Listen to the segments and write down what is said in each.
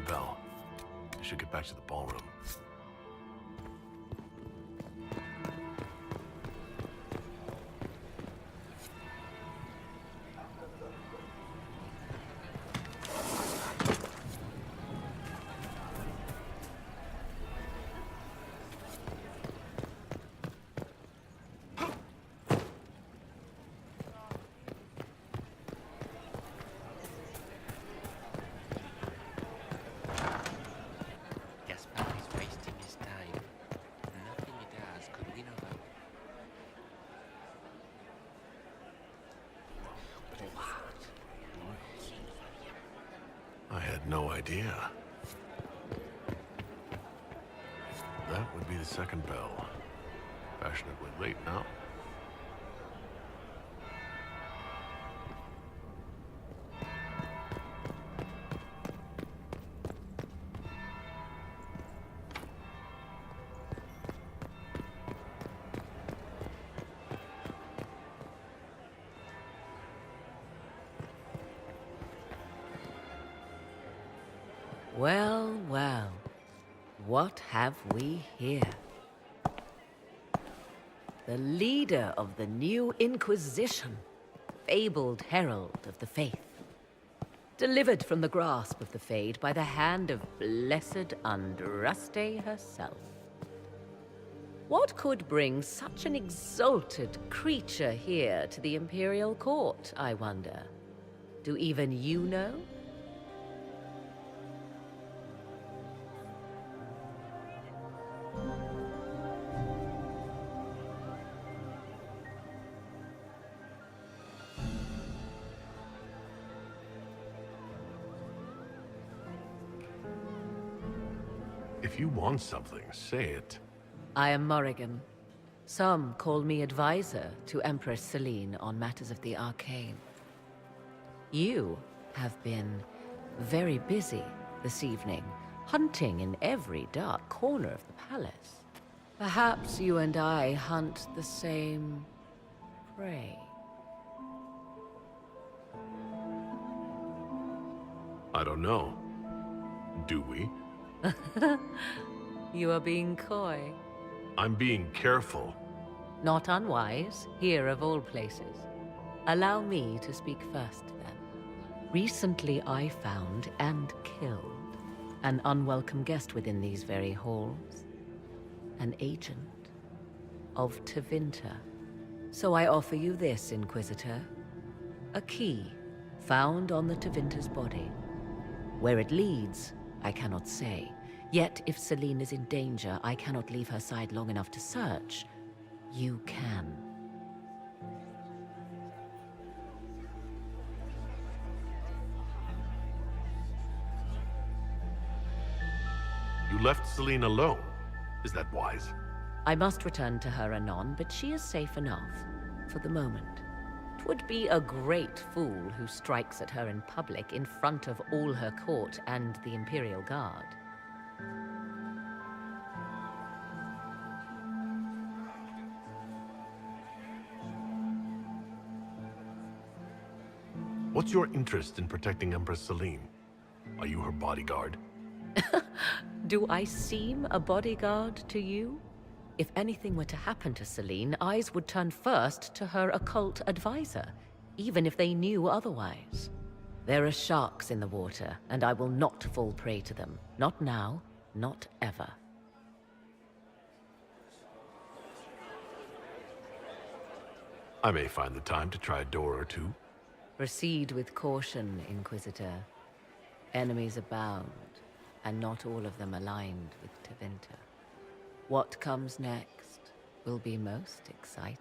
bell. I should get back to the ballroom. I had no idea. That would be the second bell. Fashionably late now. Well, well, what have we here? The leader of the new Inquisition, fabled herald of the faith. Delivered from the grasp of the Fade by the hand of blessed Andraste herself. What could bring such an exalted creature here to the Imperial Court, I wonder? Do even you know? If you want something, say it. I am Morrigan. Some call me advisor to Empress Celine on matters of the arcane. You have been very busy this evening, hunting in every dark corner of the palace. Perhaps you and I hunt the same prey. I don't know. Do we? You are being coy. I'm being careful. Not unwise, here of all places. Allow me to speak first, then. Recently I found and killed an unwelcome guest within these very halls. An agent of Tevinter. So I offer you this, Inquisitor. A key found on the Tevinter's body. Where it leads, I cannot say. Yet, if Celine is in danger, I cannot leave her side long enough to search. You can. You left Celine alone. Is that wise? I must return to her anon, but she is safe enough, for the moment. 'Twould be a great fool who strikes at her in public in front of all her court and the Imperial Guard. What's your interest in protecting Empress Celine? Are you her bodyguard? Do I seem a bodyguard to you? If anything were to happen to Celine, eyes would turn first to her occult advisor, even if they knew otherwise. There are sharks in the water, and I will not fall prey to them. Not now, not ever. I may find the time to try a door or two. Proceed with caution, Inquisitor. Enemies abound, and not all of them aligned with Tevinter. What comes next will be most exciting.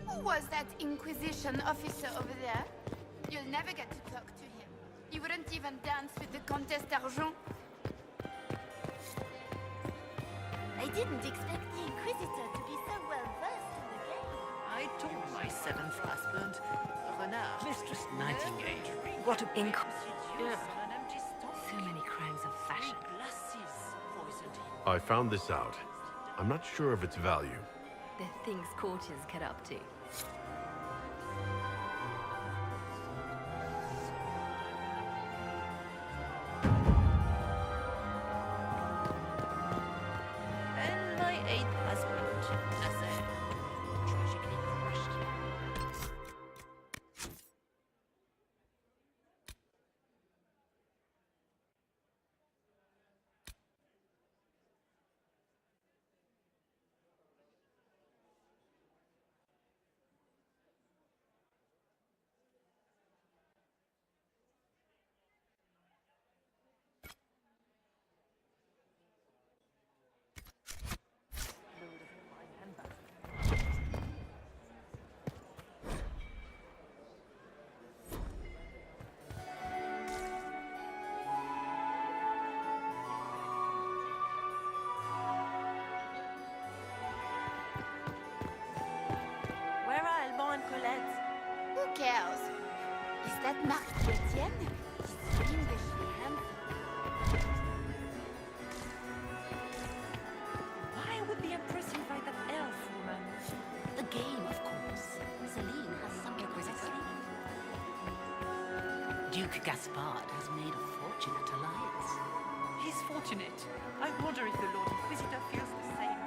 Who was that Inquisition officer over there? You'll never get to talk to him. He wouldn't even dance with the Comtesse d'Argent. I didn't expect the Inquisitor to be so well versed in the game. I taught my 7th husband a Mistress Nightingale. What a Inc. Yeah. So many crimes of fashion. I found this out. I'm not sure of its value. The things courtiers get up to. And my eighth husband, tragically crushed. Where are Alban and Colette? Who cares? Is that Marc Etienne? He's fiendishly handsome. Why would the Empress invite that elf woman? The game, of course. Celine has some Inquisition. Duke Gaspard has made a fortune at Alliance. He's fortunate. I wonder if the Lord Inquisitor feels the same.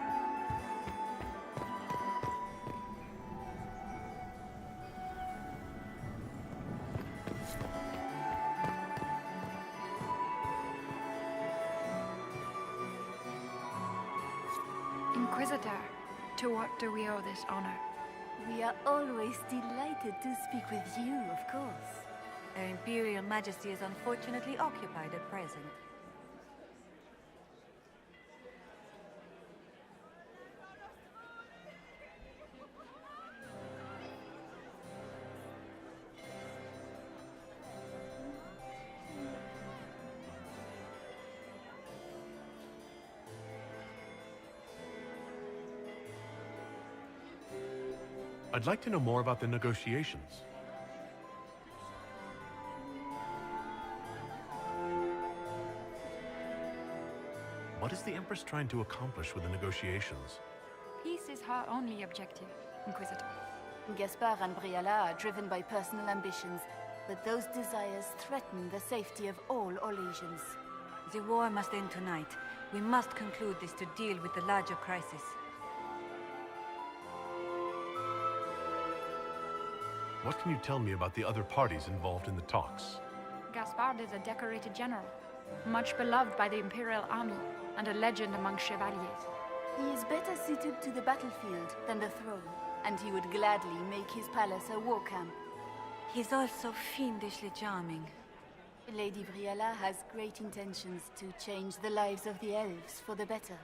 Inquisitor, to what do we owe this honor? We are always delighted to speak with you, of course. Her Imperial Majesty is unfortunately occupied at present. I'd like to know more about the negotiations. What is the Empress trying to accomplish with the negotiations? Peace is her only objective, Inquisitor. Gaspard and Briala are driven by personal ambitions, but those desires threaten the safety of all Olesians. The war must end tonight. We must conclude this to deal with the larger crisis. What can you tell me about the other parties involved in the talks? Gaspard is a decorated general, much beloved by the Imperial Army, and a legend among chevaliers. He is better suited to the battlefield than the throne, and he would gladly make his palace a war camp. He's also fiendishly charming. Lady Briala has great intentions to change the lives of the elves for the better.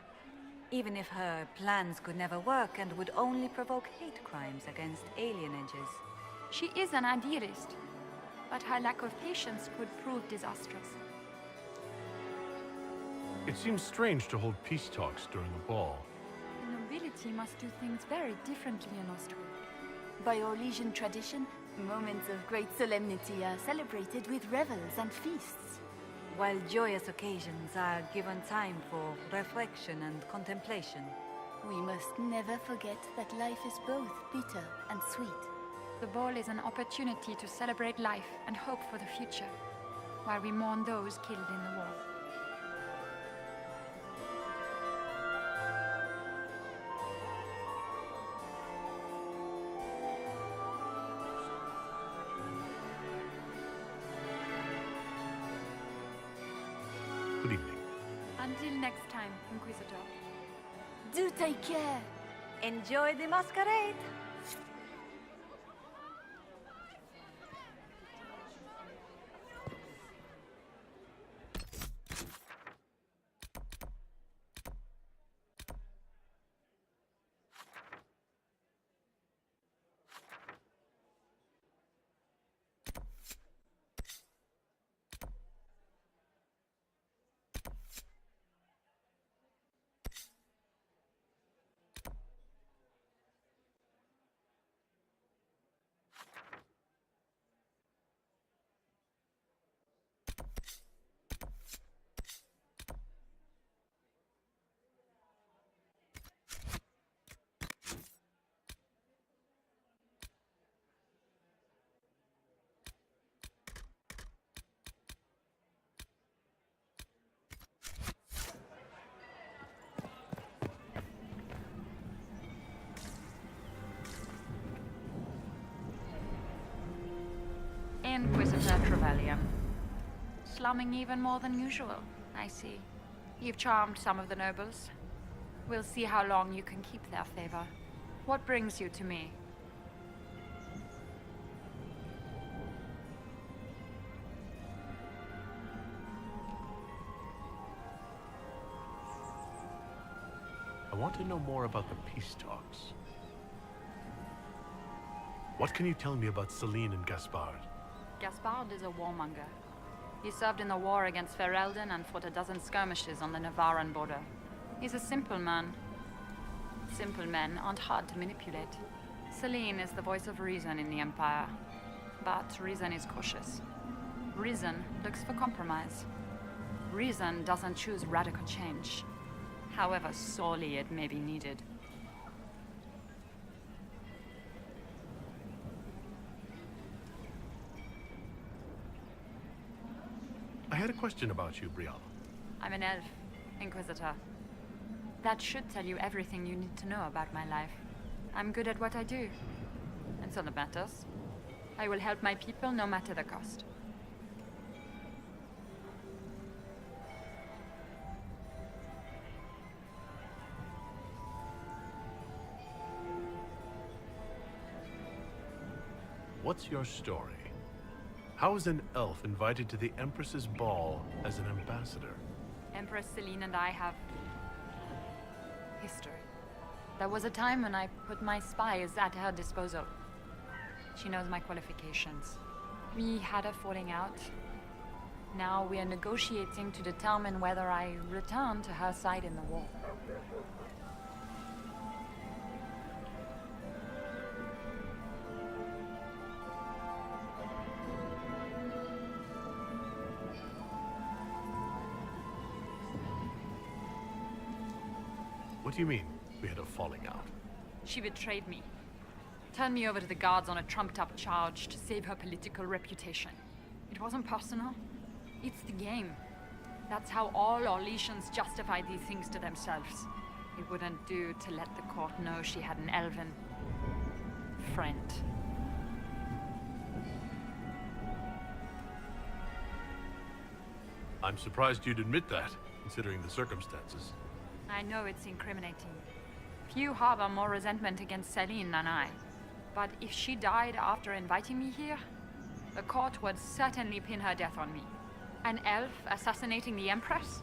Even if her plans could never work and would only provoke hate crimes against alienages. She is an idealist, but her lack of patience could prove disastrous. It seems strange to hold peace talks during a ball. The nobility must do things very differently in Austria. By Orlesian tradition, moments of great solemnity are celebrated with revels and feasts. While joyous occasions are given time for reflection and contemplation. We must never forget that life is both bitter and sweet. The ball is an opportunity to celebrate life and hope for the future, while we mourn those killed in the war. Good evening. Until next time, Inquisitor. Do take care! Enjoy the masquerade! Inquisitor Trevelyan. Slumming even more than usual, I see. You've charmed some of the nobles. We'll see how long you can keep their favor. What brings you to me? I want to know more about the peace talks. What can you tell me about Celine and Gaspard? Gaspard is a warmonger. He served in the war against Ferelden and fought a dozen skirmishes on the Navarran border. He's a simple man. Simple men aren't hard to manipulate. Celine is the voice of reason in the Empire. But reason is cautious. Reason looks for compromise. Reason doesn't choose radical change, however sorely it may be needed. I had a question about you, Brianna. I'm an elf, Inquisitor. That should tell you everything you need to know about my life. I'm good at what I do. And so that matters. I will help my people no matter the cost. What's your story? How is an elf invited to the Empress's ball as an ambassador? Empress Celine and I have history. There was a time when I put my spies at her disposal. She knows my qualifications. We had a falling out. Now we are negotiating to determine whether I return to her side in the war. What do you mean, we had a falling out? She betrayed me. Turned me over to the guards on a trumped-up charge to save her political reputation. It wasn't personal. It's the game. That's how all Orlesians justify these things to themselves. It wouldn't do to let the court know she had an elven friend. I'm surprised you'd admit that, considering the circumstances. I know it's incriminating. Few harbor more resentment against Celine than I. But if she died after inviting me here, the court would certainly pin her death on me. An elf assassinating the Empress?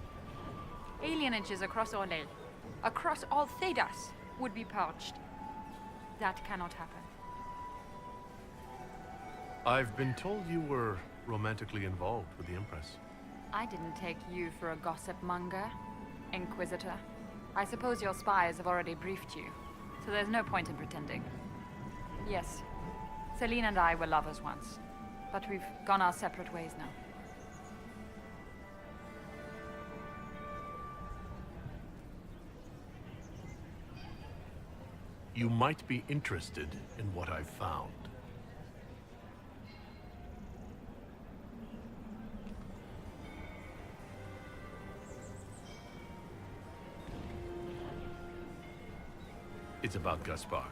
Alienages across Orlais, across all Thedas, would be purged. That cannot happen. I've been told you were romantically involved with the Empress. I didn't take you for a gossip monger, Inquisitor. I suppose your spies have already briefed you, so there's no point in pretending. Yes, Celine and I were lovers once, but we've gone our separate ways now. You might be interested in what I've found. It's about Gaspard.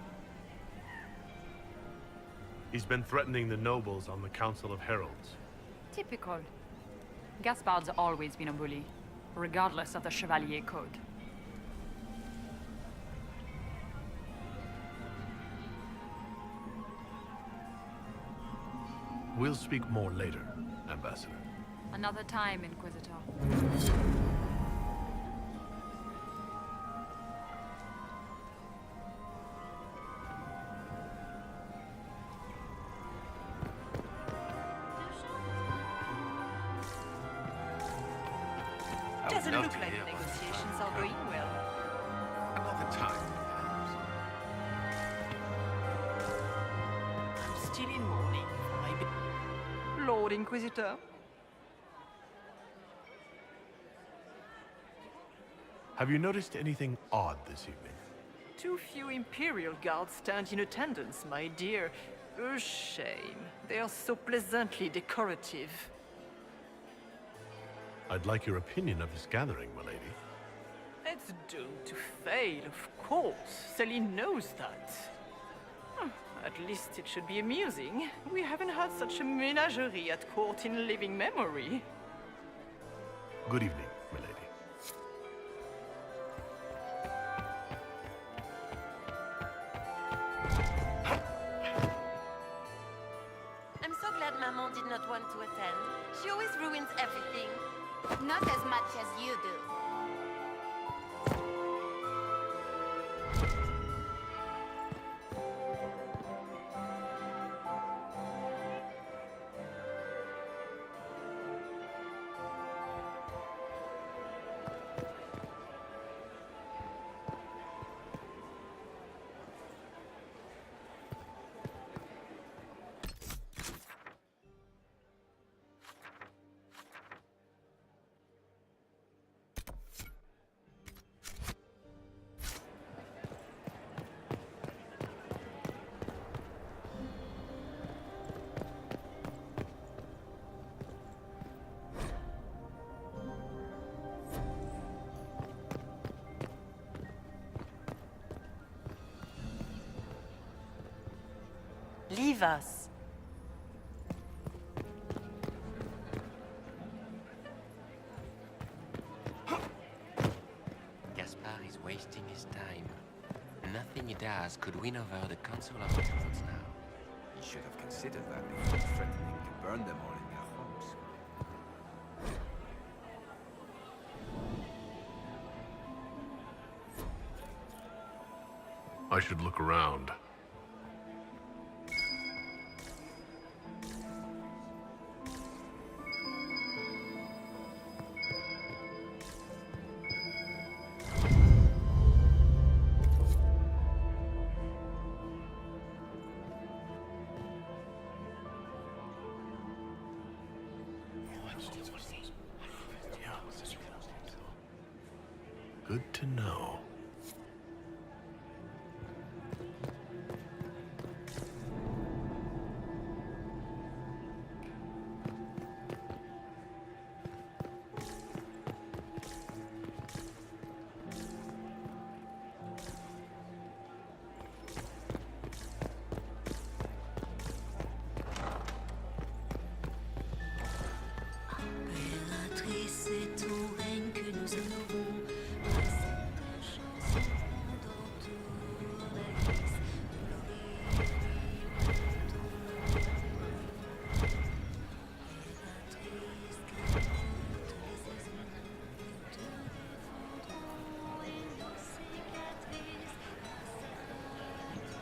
He's been threatening the nobles on the Council of Heralds. Typical. Gaspard's always been a bully, regardless of the Chevalier Code. We'll speak more later, Ambassador. Another time, Inquisitor. Doesn't look like the negotiations are going well. Another time, perhaps. I'm still in mourning for my Lord Inquisitor. Have you noticed anything odd this evening? Too few Imperial guards stand in attendance, my dear. A shame. They are so pleasantly decorative. I'd like your opinion of this gathering, milady. It's doomed to fail, of course. Celine knows that. At least it should be amusing. We haven't had such a menagerie at court in living memory. Good evening, milady. I'm so glad Maman did not want to attend. She always ruins everything. Not as much as you do. Leave us. Gaspard is wasting his time. Nothing he does could win over the Council of Lords now. You should have considered that before threatening to burn them all in their homes. I should look around. Good to know.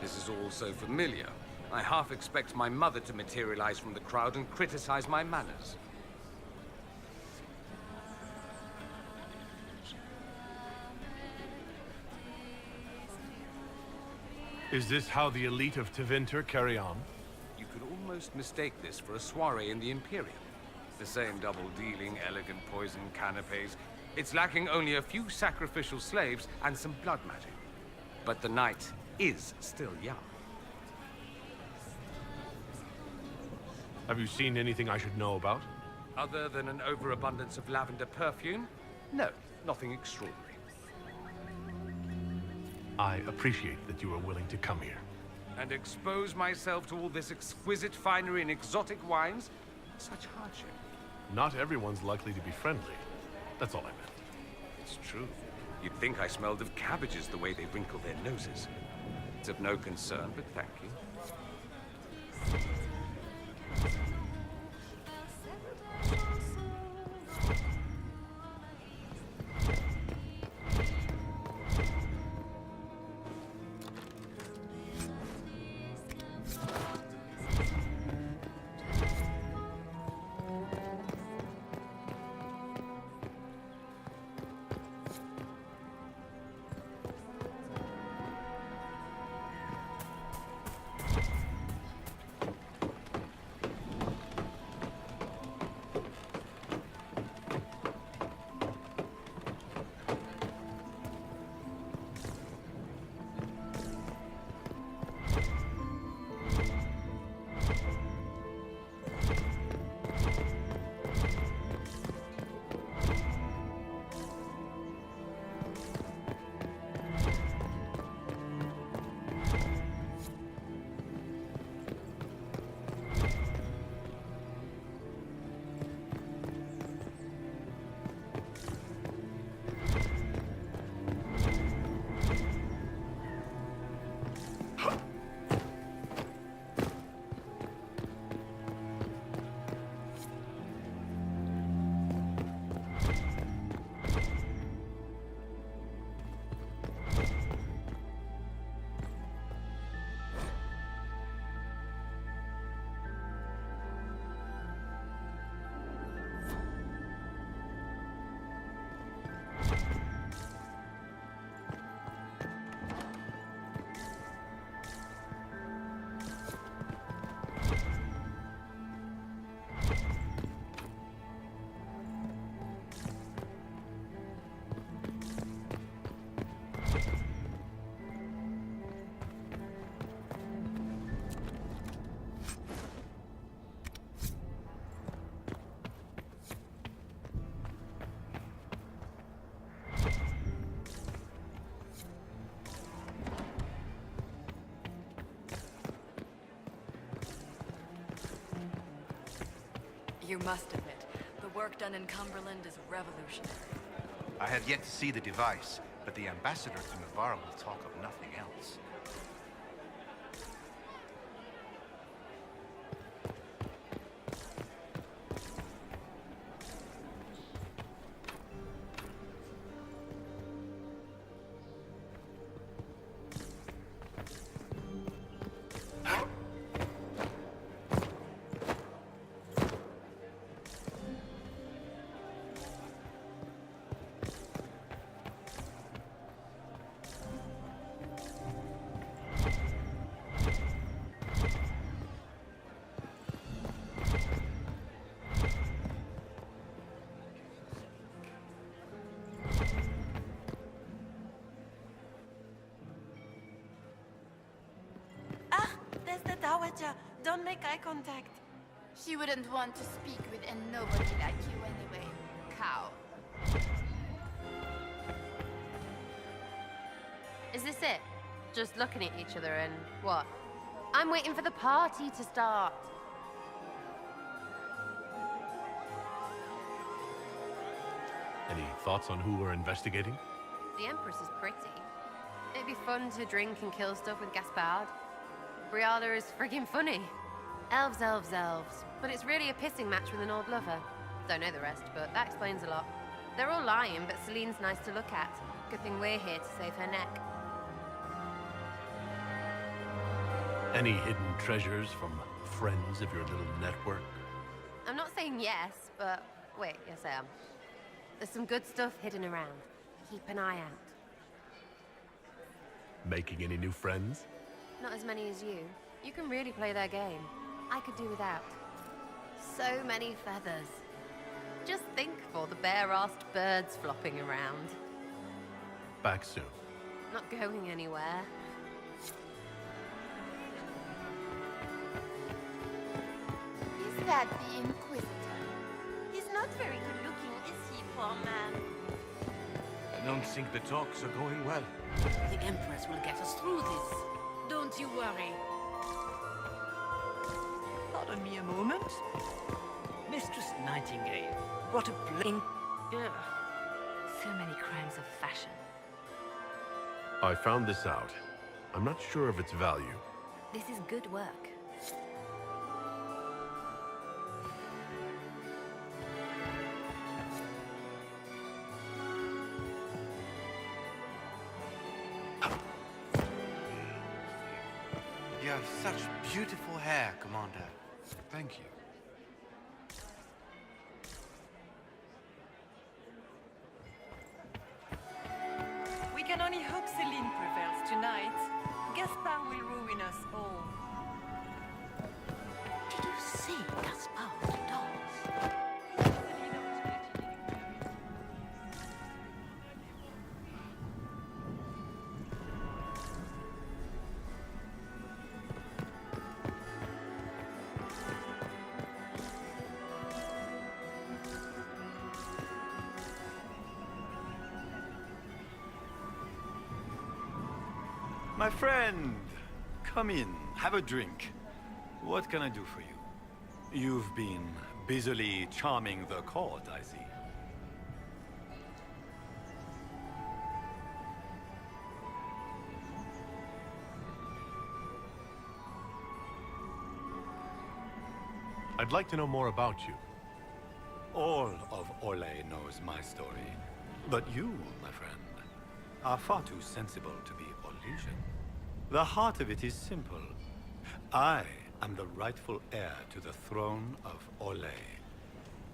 This is all so familiar. I half expect my mother to materialize from the crowd and criticize my manners. Is this how the elite of Tevinter carry on? You could almost mistake this for a soiree in the Imperium. The same double-dealing, elegant poison canapes. It's lacking only a few sacrificial slaves and some blood magic. But the night is still young. Have you seen anything I should know about? Other than an overabundance of lavender perfume? No, nothing extraordinary. I appreciate that you are willing to come here. And expose myself to all this exquisite finery and exotic wines? Such hardship. Not everyone's likely to be friendly. That's all I meant. It's true. You'd think I smelled of cabbages the way they wrinkle their noses. It's of no concern, but thank you. You must admit, the work done in Cumberland is revolutionary. I have yet to see the device, but the ambassador to Memoria will talk of nothing else. There's the Dowager. Don't make eye contact. She wouldn't want to speak with a nobody like you anyway, cow. Is this it? Just looking at each other and what? I'm waiting for the party to start. Any thoughts on who we're investigating? The Empress is pretty. It'd be fun to drink and kill stuff with Gaspard. Briala is friggin' funny. Elves, elves, elves. But it's really a pissing match with an old lover. Don't know the rest, but that explains a lot. They're all lying, but Celine's nice to look at. Good thing we're here to save her neck. Any hidden treasures from friends of your little network? I'm not saying yes, but wait, yes I am. There's some good stuff hidden around. Keep an eye out. Making any new friends? Not as many as you. You can really play their game. I could do without. So many feathers. Just think of all the bare-assed birds flopping around. Back soon. Not going anywhere. Is that the Inquisitor? He's not very good looking, is he, poor man? I don't think the talks are going well. The Empress will get us through this. Don't you worry. Pardon me a moment. Mistress Nightingale, what a blink. So many crimes of fashion. I found this out. I'm not sure of its value. This is good work. You have such beautiful hair, Commander. Thank you. We can only hope Celine prevails tonight. Gaspard will ruin us all. Did you see Gaspard's dolls? My friend, come in, have a drink. What can I do for you? You've been busily charming the court, I see. I'd like to know more about you. All of Orlais knows my story. But you, my friend, are far too sensible to be Orlesian. The heart of it is simple. I am the rightful heir to the throne of Orlais.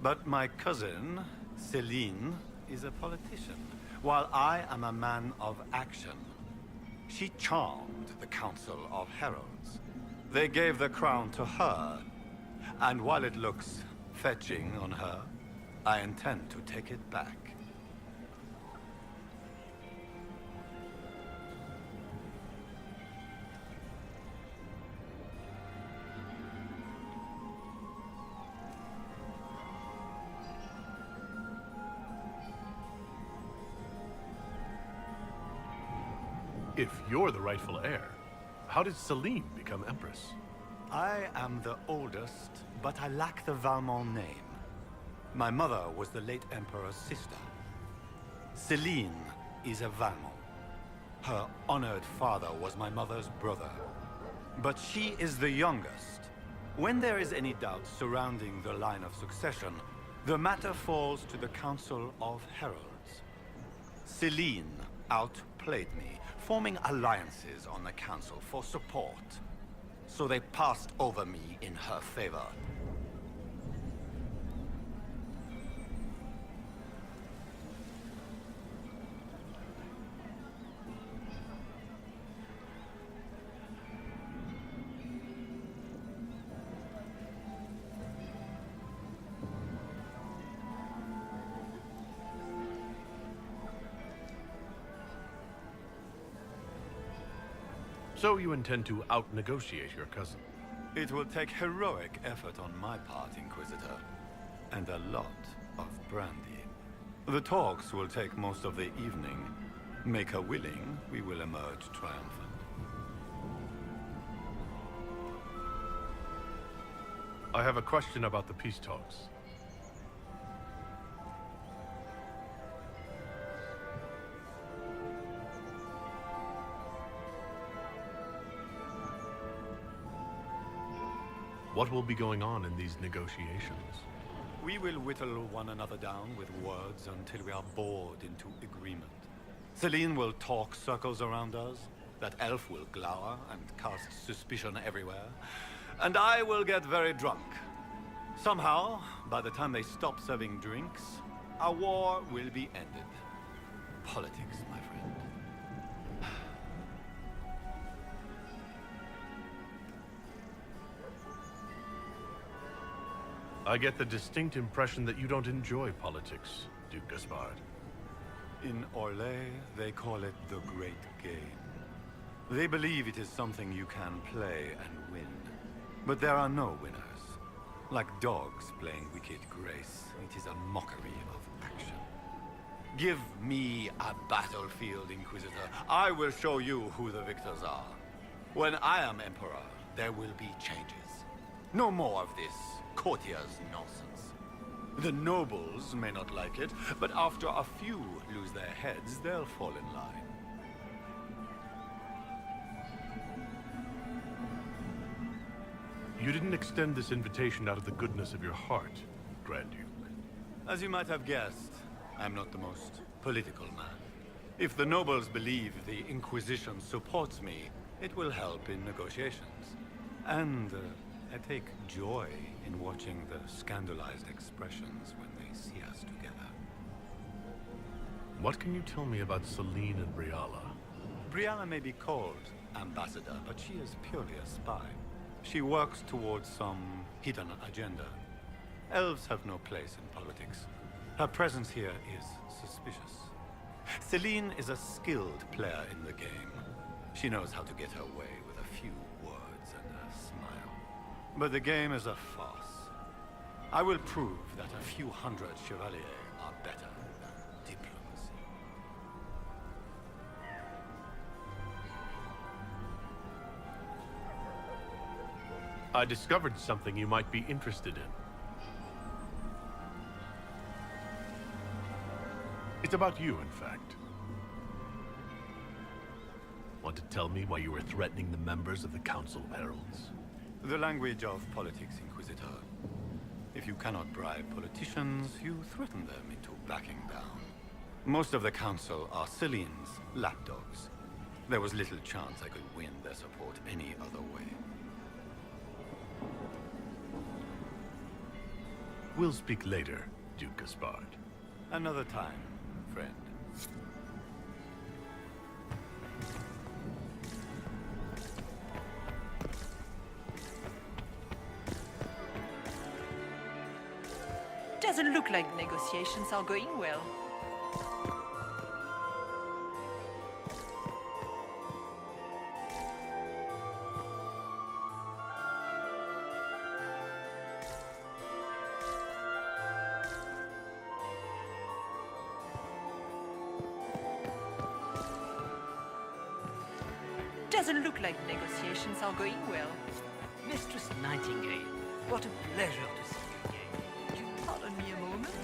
But my cousin, Celine, is a politician, while I am a man of action. She charmed the Council of Heralds. They gave the crown to her, and while it looks fetching on her, I intend to take it back. If you're the rightful heir, how did Celine become Empress? I am the oldest, but I lack the Valmont name. My mother was the late Emperor's sister. Celine is a Valmont. Her honored father was my mother's brother. But she is the youngest. When there is any doubt surrounding the line of succession, the matter falls to the Council of Heralds. Celine outplayed me, forming alliances on the Council for support. So they passed over me in her favor. So you intend to out-negotiate your cousin? It will take heroic effort on my part, Inquisitor, and a lot of brandy. The talks will take most of the evening. Make her willing, we will emerge triumphant. I have a question about the peace talks. What will be going on in these negotiations? We will whittle one another down with words until we are bored into agreement. Celine will talk circles around us, that elf will glower and cast suspicion everywhere, and I will get very drunk. Somehow, by the time they stop serving drinks, our war will be ended. Politics, my friend. I get the distinct impression that you don't enjoy politics, Duke Gaspard. In Orlais, they call it the Great Game. They believe it is something you can play and win. But there are no winners. Like dogs playing wicked grace, it is a mockery of action. Give me a battlefield, Inquisitor. I will show you who the victors are. When I am Emperor, there will be changes. No more of this courtier's nonsense. The nobles may not like it, but after a few lose their heads, they'll fall in line. You didn't extend this invitation out of the goodness of your heart, Grand Duke. As you might have guessed, I'm not the most political man. If the nobles believe the Inquisition supports me, it will help in negotiations. And I take joy in watching the scandalized expressions when they see us together. What can you tell me about Celine and Briala? Briala may be called ambassador, but she is purely a spy. She works towards some hidden agenda. Elves have no place in politics. Her presence here is suspicious. Celine is a skilled player in the game. She knows how to get her way with a few words and a smile. But the game is a farce. I will prove that a few hundred chevaliers are better than diplomacy. I discovered something you might be interested in. It's about you, in fact. Want to tell me why you were threatening the members of the Council of Heralds? The language of politics, Inquisitor. If you cannot bribe politicians, you threaten them into backing down. Most of the Council are Celine's lapdogs. There was little chance I could win their support any other way. We'll speak later, Duke Gaspard. Another time, friend. Doesn't look like negotiations are going well. Doesn't look like negotiations are going well. Mistress Nightingale, what a pleasure to see you again. Would you pardon me a moment?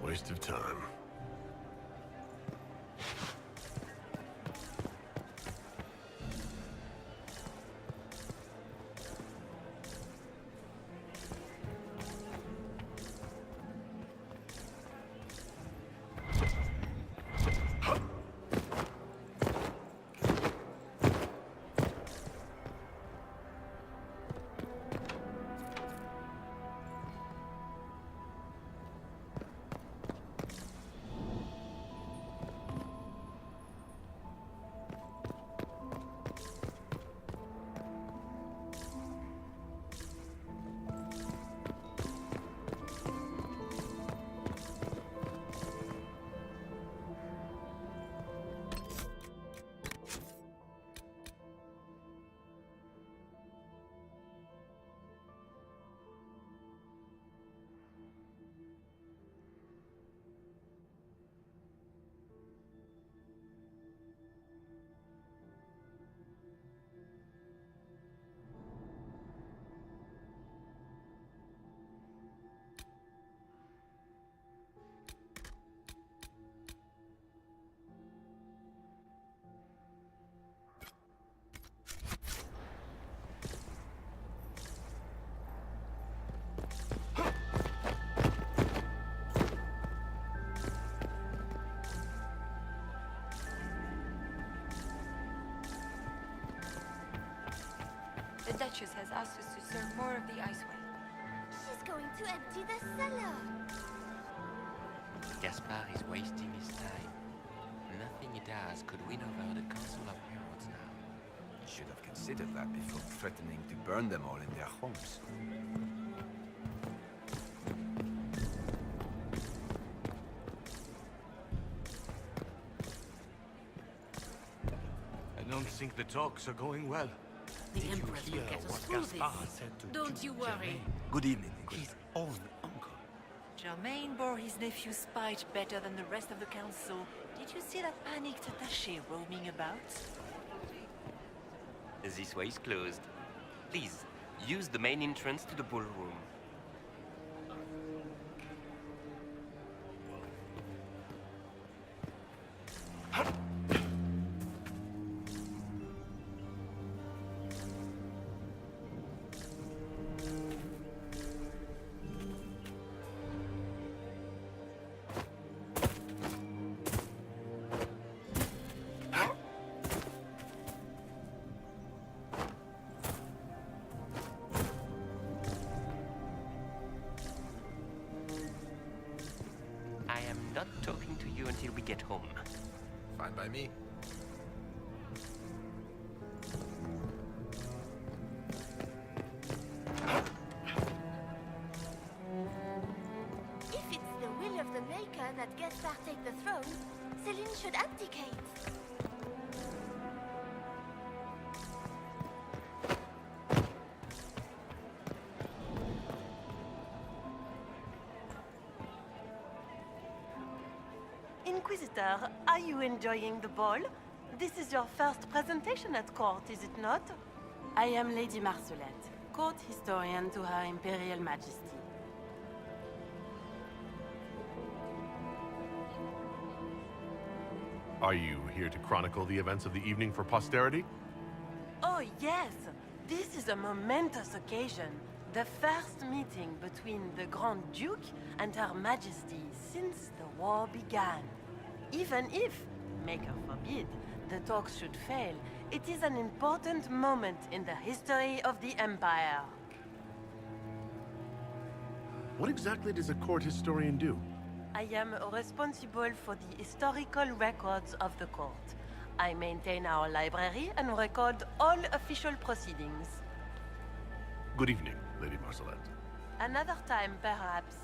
Waste of time. The Duchess has asked us to serve more of the iceway. She's going to empty the cellar. Gaspard is wasting his time. Nothing he does could win over the Council of Heralds now. You should have considered that before threatening to burn them all in their homes. I don't think the talks are going well. The Empress will get us through this. Don't you worry. Good evening, His Inquisitor. own uncle. Germain bore his nephew's spite better than the rest of the council. Did you see that panicked attaché roaming about? This way is closed. Please, use the main entrance to the ballroom. I am not talking to you until we get home. Fine by me. If it's the will of the Maker that Gaspard take the throne, Celine should abdicate. Inquisitor, are you enjoying the ball? This is your first presentation at court, is it not? I am Lady Marcelette, court historian to Her Imperial Majesty. Are you here to chronicle the events of the evening for posterity? Oh yes, this is a momentous occasion. The first meeting between the Grand Duke and Her Majesty since the war began. Even if, Maker forbid, the talks should fail, it is an important moment in the history of the Empire. What exactly does a court historian do? I am responsible for the historical records of the court. I maintain our library and record all official proceedings. Good evening, Lady Marcelette. Another time, perhaps.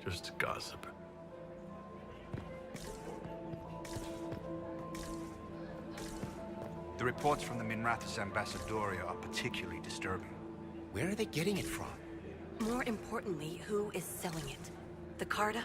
Just gossip. The reports from the Minrathous Ambassadoria are particularly disturbing. Where are they getting it from? More importantly, who is selling it? The Carta?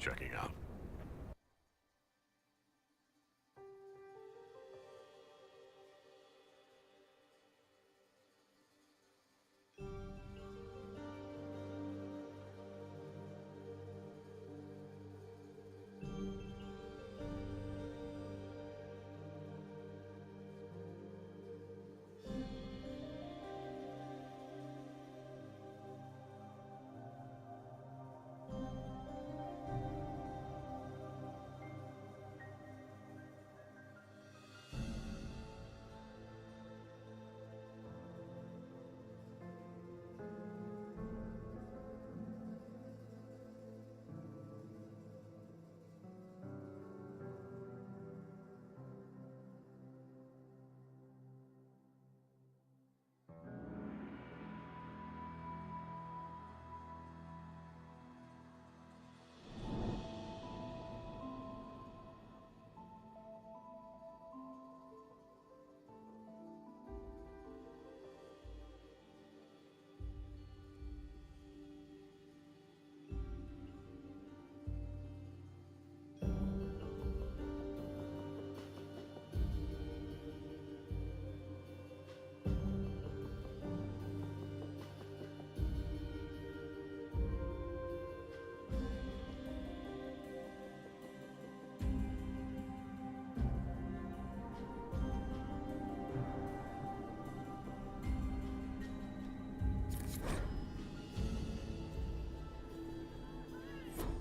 checking out.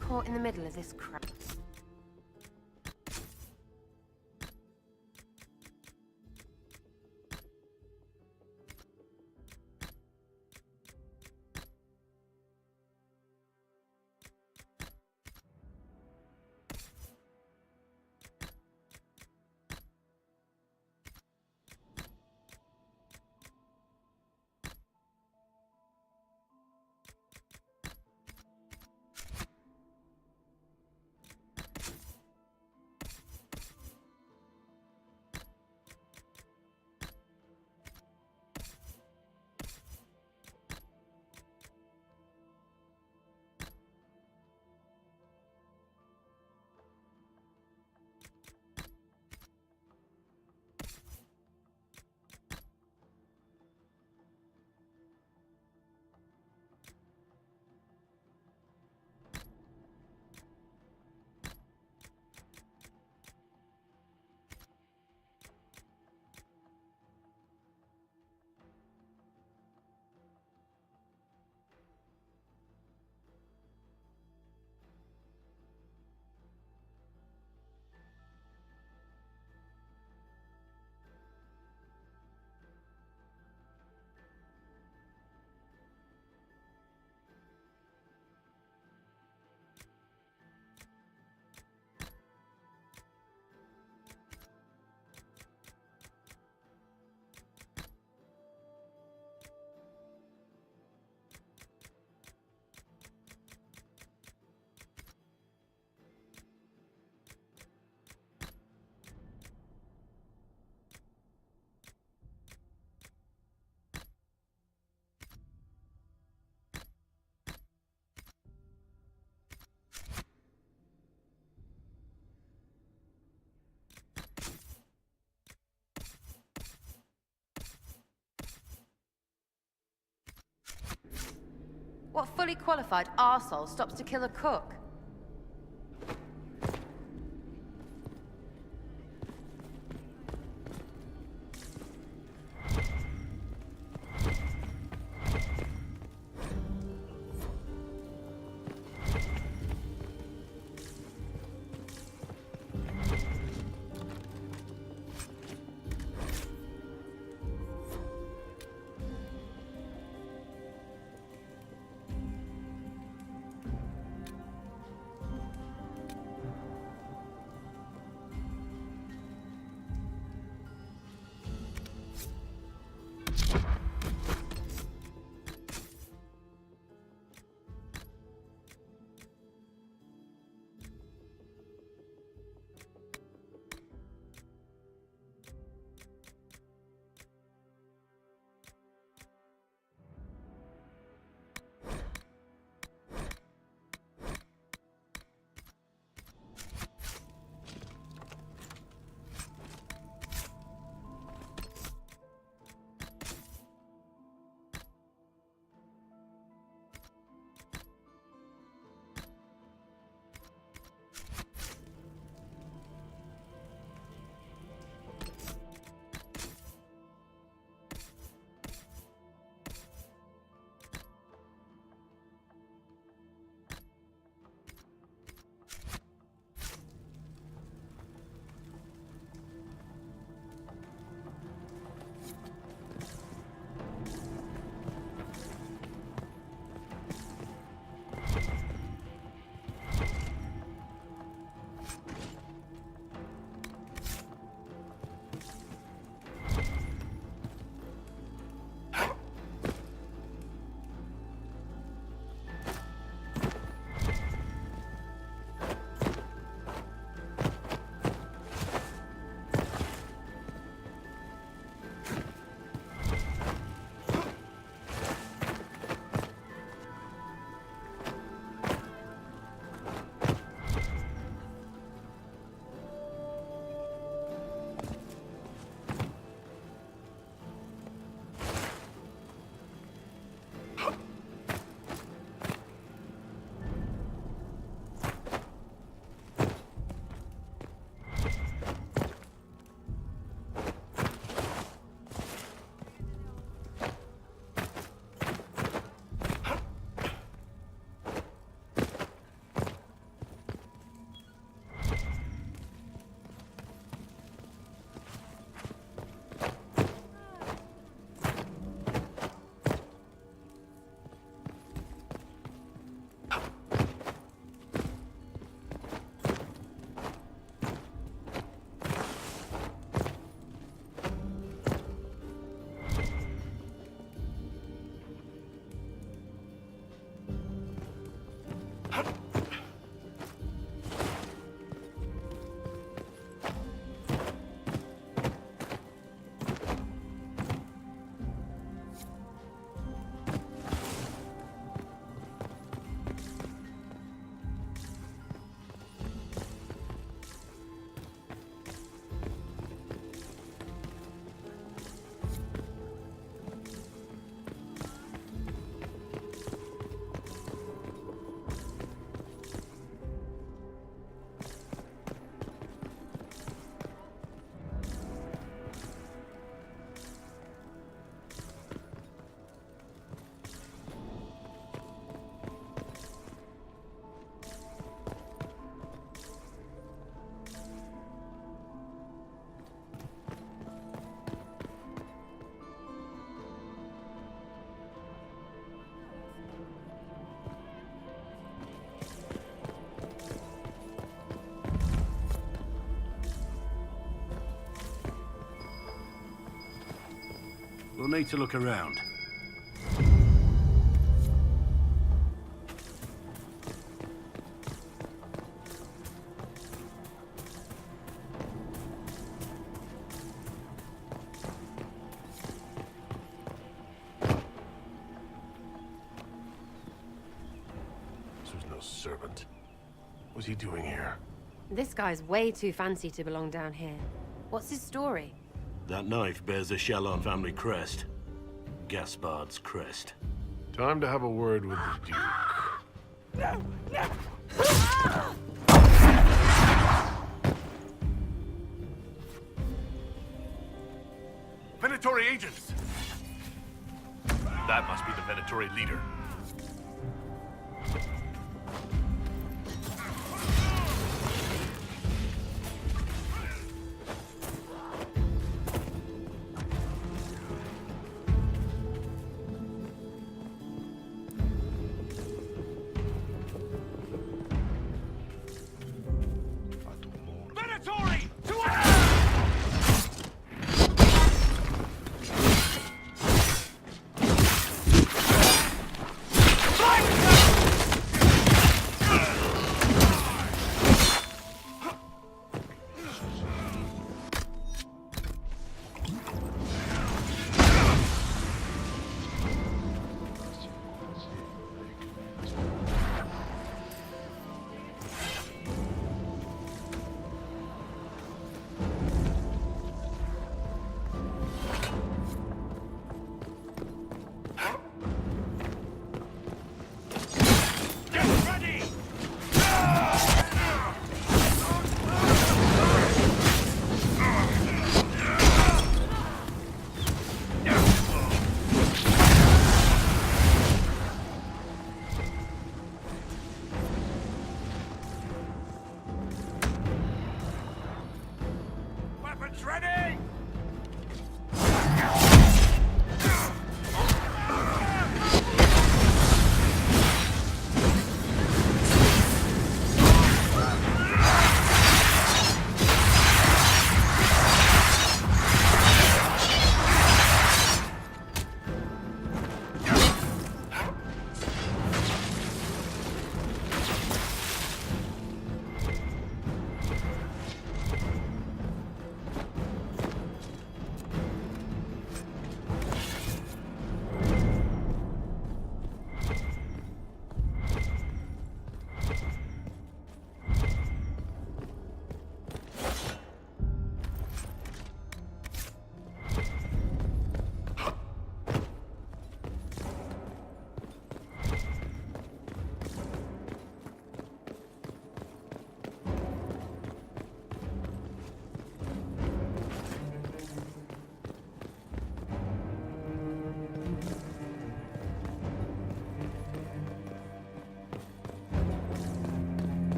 Caught in the middle of this crap. What fully qualified arsehole stops to kill a cook? We'll need to look around. This was no servant. What's he doing here? This guy's way too fancy to belong down here. What's his story? That knife bears the Shallon family crest. Gaspard's crest. Time to have a word with the Duke. No! No! Venatori agents! That must be the Venatori leader.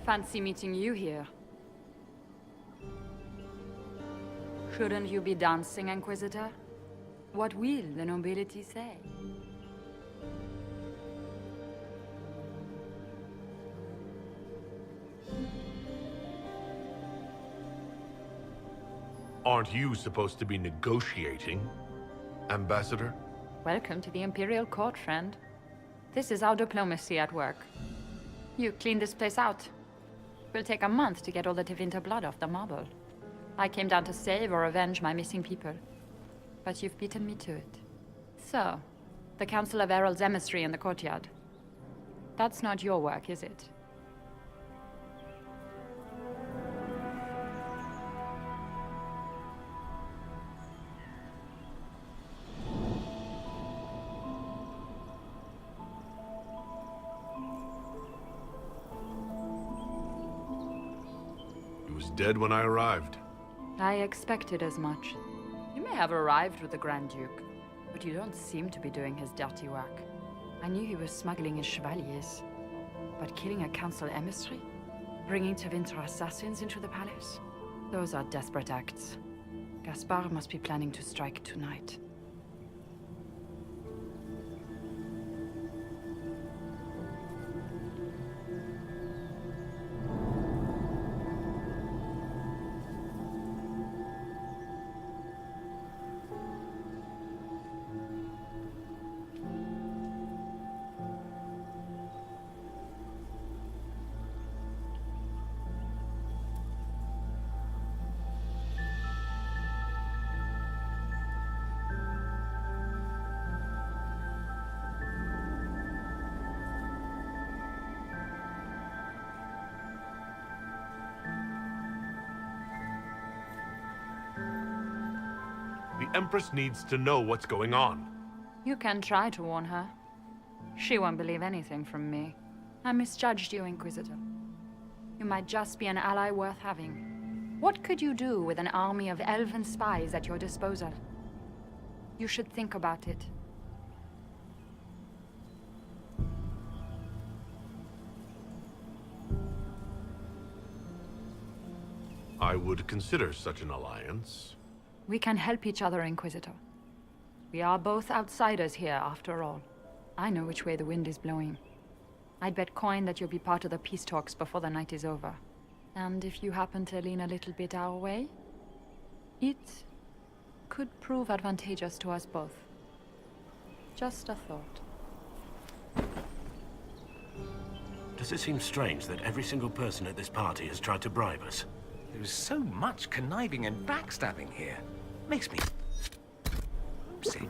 Fancy meeting you here. Shouldn't you be dancing, Inquisitor? What will the nobility say? Aren't you supposed to be negotiating, Ambassador? Welcome to the Imperial Court, friend. This is our diplomacy at work. You clean this place out. Will take a month to get all the Tevinter blood off the marble. I came down to save or avenge my missing people. But you've beaten me to it. So, the Council of Herald's emissary in the courtyard. That's not your work, is it? He was dead when I arrived. I expected as much. You may have arrived with the Grand Duke, but you don't seem to be doing his dirty work. I knew he was smuggling his chevaliers. But killing a council emissary? Bringing Tevinter assassins into the palace? Those are desperate acts. Gaspard must be planning to strike tonight. The Empress needs to know what's going on. You can try to warn her. She won't believe anything from me. I misjudged you, Inquisitor. You might just be an ally worth having. What could you do with an army of elven spies at your disposal? You should think about it. I would consider such an alliance. We can help each other, Inquisitor. We are both outsiders here, after all. I know which way the wind is blowing. I'd bet coin that you'll be part of the peace talks before the night is over. And if you happen to lean a little bit our way, it could prove advantageous to us both. Just a thought. Does it seem strange that every single person at this party has tried to bribe us? There is so much conniving and backstabbing here. Makes me sick.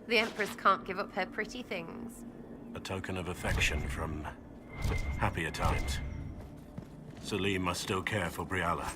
The Empress can't give up her pretty things. A token of affection from happier times. Selim must still care for Briala.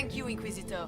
Thank you, Inquisitor.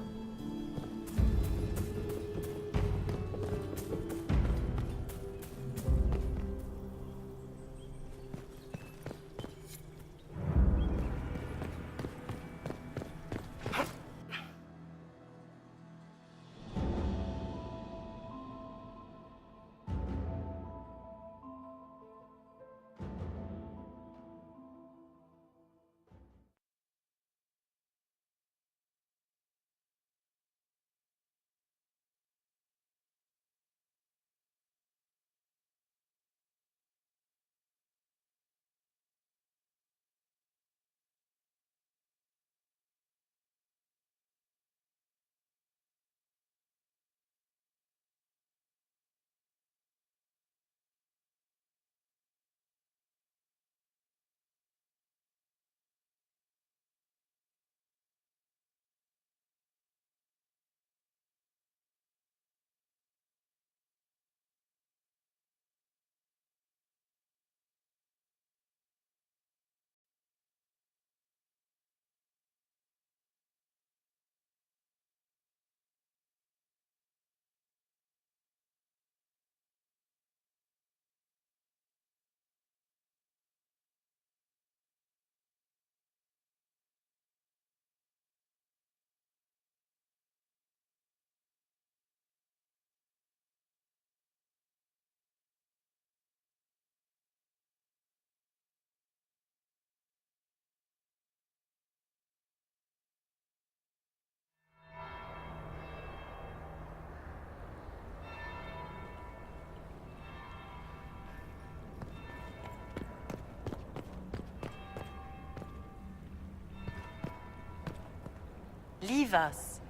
Leave us.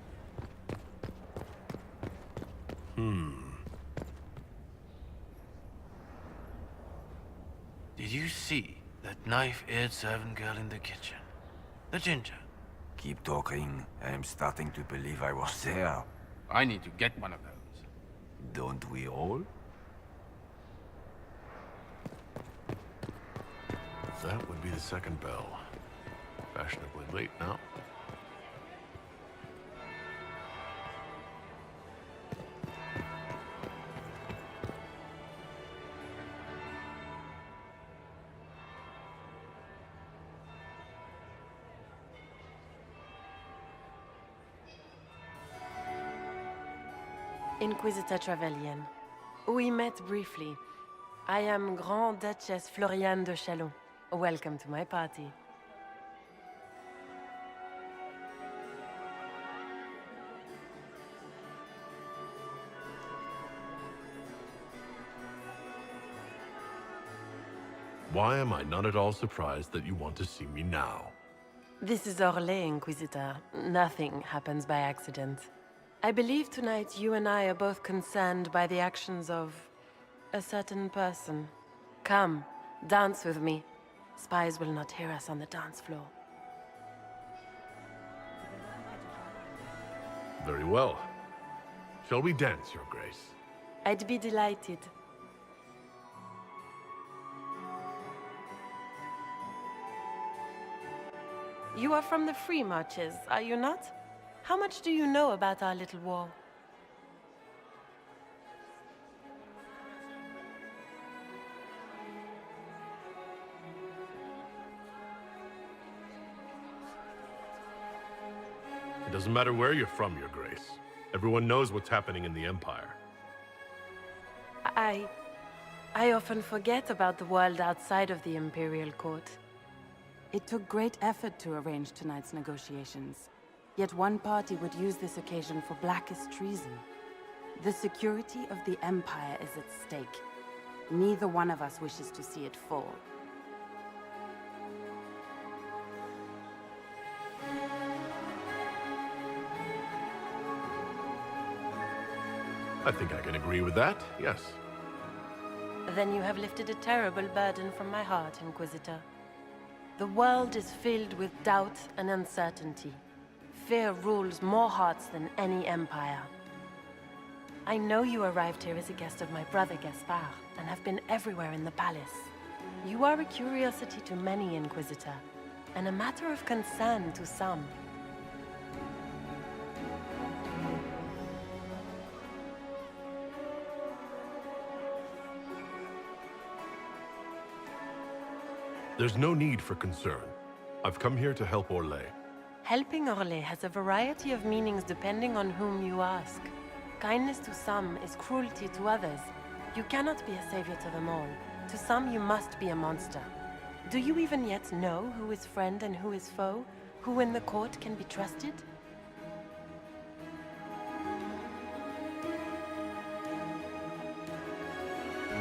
Did you see that knife-eared servant girl in the kitchen? The ginger. Keep talking. I'm starting to believe I was there. I need to get one of those. Don't we all? That would be the second bell. Fashionably late now. Inquisitor Trevelyan. We met briefly. I am Grand Duchess Floriane de Chalon. Welcome to my party. Why am I not at all surprised that you want to see me now? This is Orlais, Inquisitor. Nothing happens by accident. I believe tonight you and I are both concerned by the actions of a certain person. Come, dance with me. Spies will not hear us on the dance floor. Very well. Shall we dance, Your Grace? I'd be delighted. You are from the Free Marches, are you not? How much do you know about our little war? It doesn't matter where you're from, Your Grace. Everyone knows what's happening in the Empire. I often forget about the world outside of the Imperial Court. It took great effort to arrange tonight's negotiations. Yet one party would use this occasion for blackest treason. The security of the Empire is at stake. Neither one of us wishes to see it fall. I think I can agree with that, yes. Then you have lifted a terrible burden from my heart, Inquisitor. The world is filled with doubt and uncertainty. Fear rules more hearts than any empire. I know you arrived here as a guest of my brother Gaspard, and have been everywhere in the palace. You are a curiosity to many, Inquisitor, and a matter of concern to some. There's no need for concern. I've come here to help Orlais. Helping Orlais has a variety of meanings depending on whom you ask. Kindness to some is cruelty to others. You cannot be a savior to them all. To some, you must be a monster. Do you even yet know who is friend and who is foe? Who in the court can be trusted?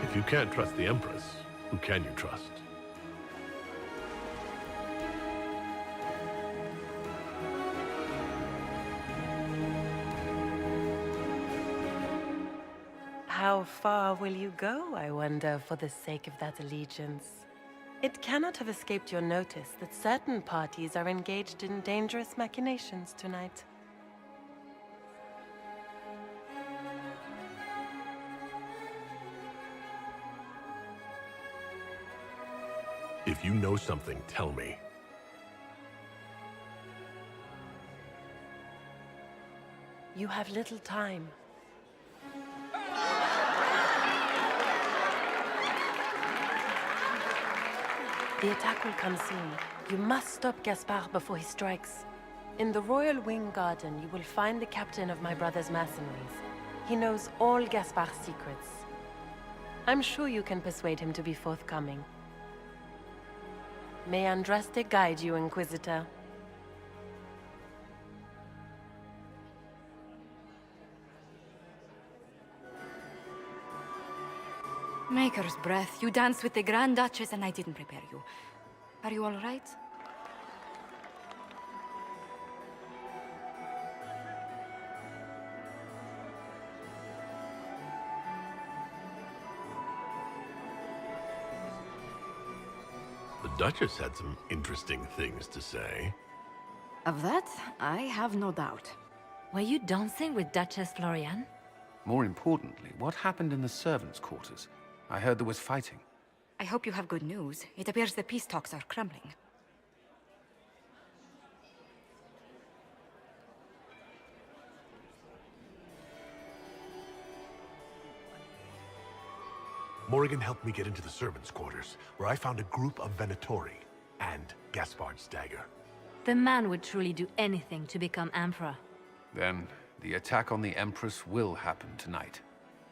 If you can't trust the Empress, who can you trust? How far will you go, I wonder, for the sake of that allegiance? It cannot have escaped your notice that certain parties are engaged in dangerous machinations tonight. If you know something, tell me. You have little time. The attack will come soon. You must stop Gaspard before he strikes. In the Royal Wing Garden, you will find the captain of my brother's mercenaries. He knows all Gaspard's secrets. I'm sure you can persuade him to be forthcoming. May Andraste guide you, Inquisitor. Maker's breath. You danced with the Grand Duchess and I didn't prepare you. Are you all right? The Duchess had some interesting things to say. Of that, I have no doubt. Were you dancing with Duchess Florian? More importantly, what happened in the servants' quarters? I heard there was fighting. I hope you have good news. It appears the peace talks are crumbling. Morrigan helped me get into the servants' quarters, where I found a group of Venatori and Gaspard's dagger. The man would truly do anything to become Emperor. Then, the attack on the Empress will happen tonight.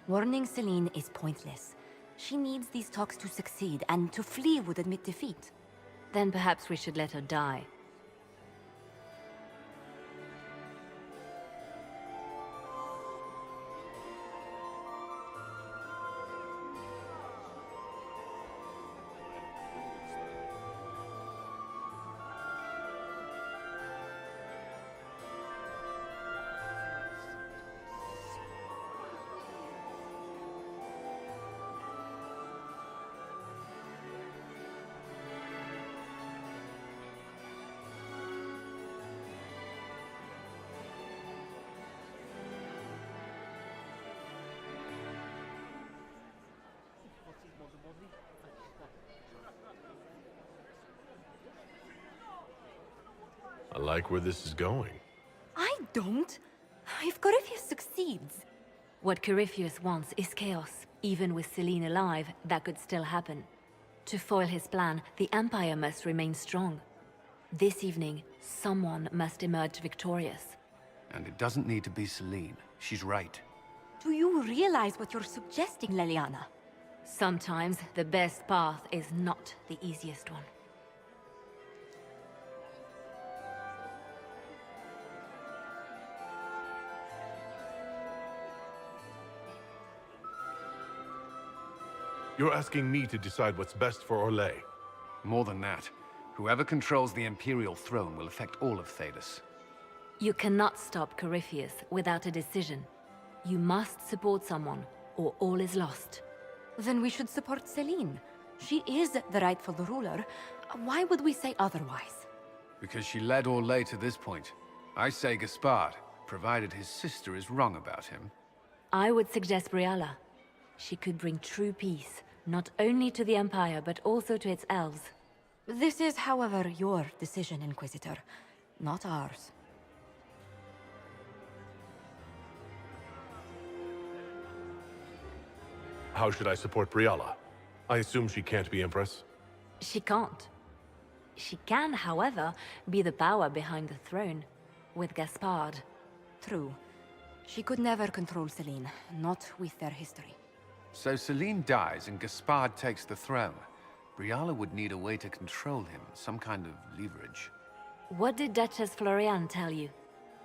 Warning Celine is pointless. She needs these talks to succeed, and to flee would admit defeat. Then perhaps we should let her die. I like where this is going. I don't. If Corypheus succeeds... What Corypheus wants is chaos. Even with Celine alive, that could still happen. To foil his plan, the Empire must remain strong. This evening, someone must emerge victorious. And it doesn't need to be Celine. She's right. Do you realize what you're suggesting, Leliana? Sometimes the best path is not the easiest one. You're asking me to decide what's best for Orlais. More than that. Whoever controls the Imperial throne will affect all of Thedas. You cannot stop Corypheus without a decision. You must support someone, or all is lost. Then we should support Celine. She is the rightful ruler. Why would we say otherwise? Because she led Orlais to this point. I say Gaspard, provided his sister is wrong about him. I would suggest Briala. She could bring true peace, not only to the Empire, but also to its elves. This is, however, your decision, Inquisitor, not ours. How should I support Briala? I assume she can't be Empress? She can't. She can, however, be the power behind the throne. With Gaspard. True. She could never control Celine, not with their history. So Celine dies and Gaspard takes the throne. Briala would need a way to control him, some kind of leverage. What did Duchess Floriane tell you?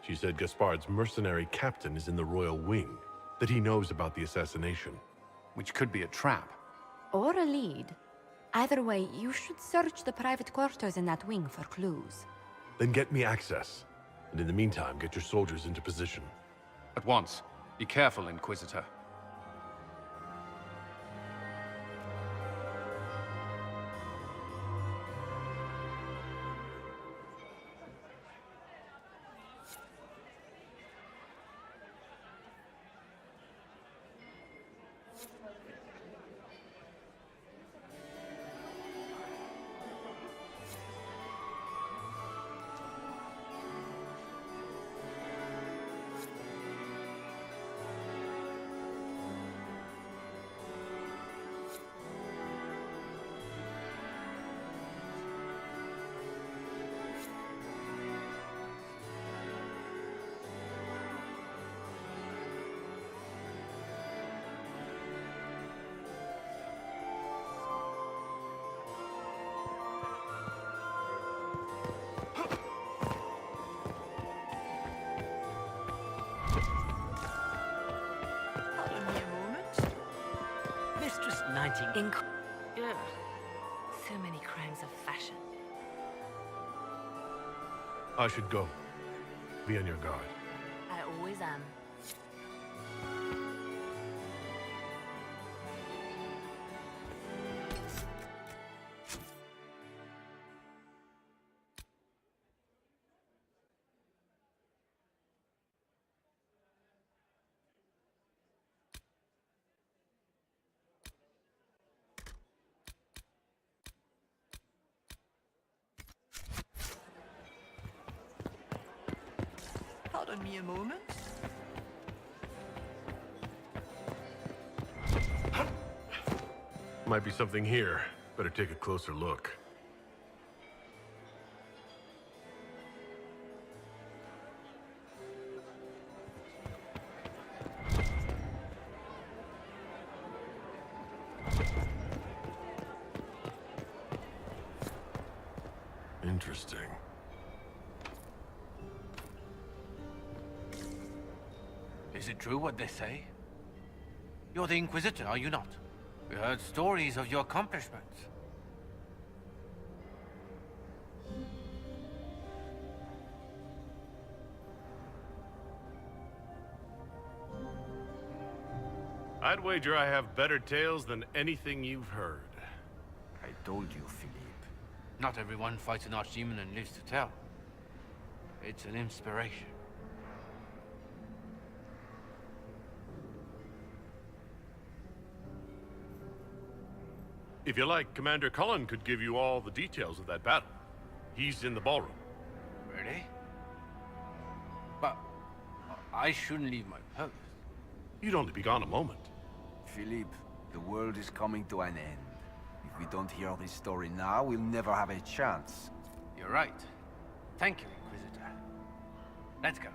She said Gaspard's mercenary captain is in the royal wing, that he knows about the assassination. Which could be a trap. Or a lead. Either way, you should search the private quarters in that wing for clues. Then get me access. And in the meantime, get your soldiers into position. At once. Be careful, Inquisitor. Ugh. So many crimes of fashion. I should go. Be on your guard. I always am. Pardon me a moment. Might be something here. Better take a closer look. Interesting. Is it true what they say? You're the Inquisitor, are you not? We heard stories of your accomplishments. I'd wager I have better tales than anything you've heard. I told you, Philippe. Not everyone fights an archdemon and lives to tell. It's an inspiration. If you like, Commander Cullen could give you all the details of that battle. He's in the ballroom. Really? But I shouldn't leave my post. You'd only be gone a moment. Philippe, the world is coming to an end. If we don't hear this story now, we'll never have a chance. You're right. Thank you, Inquisitor. Let's go.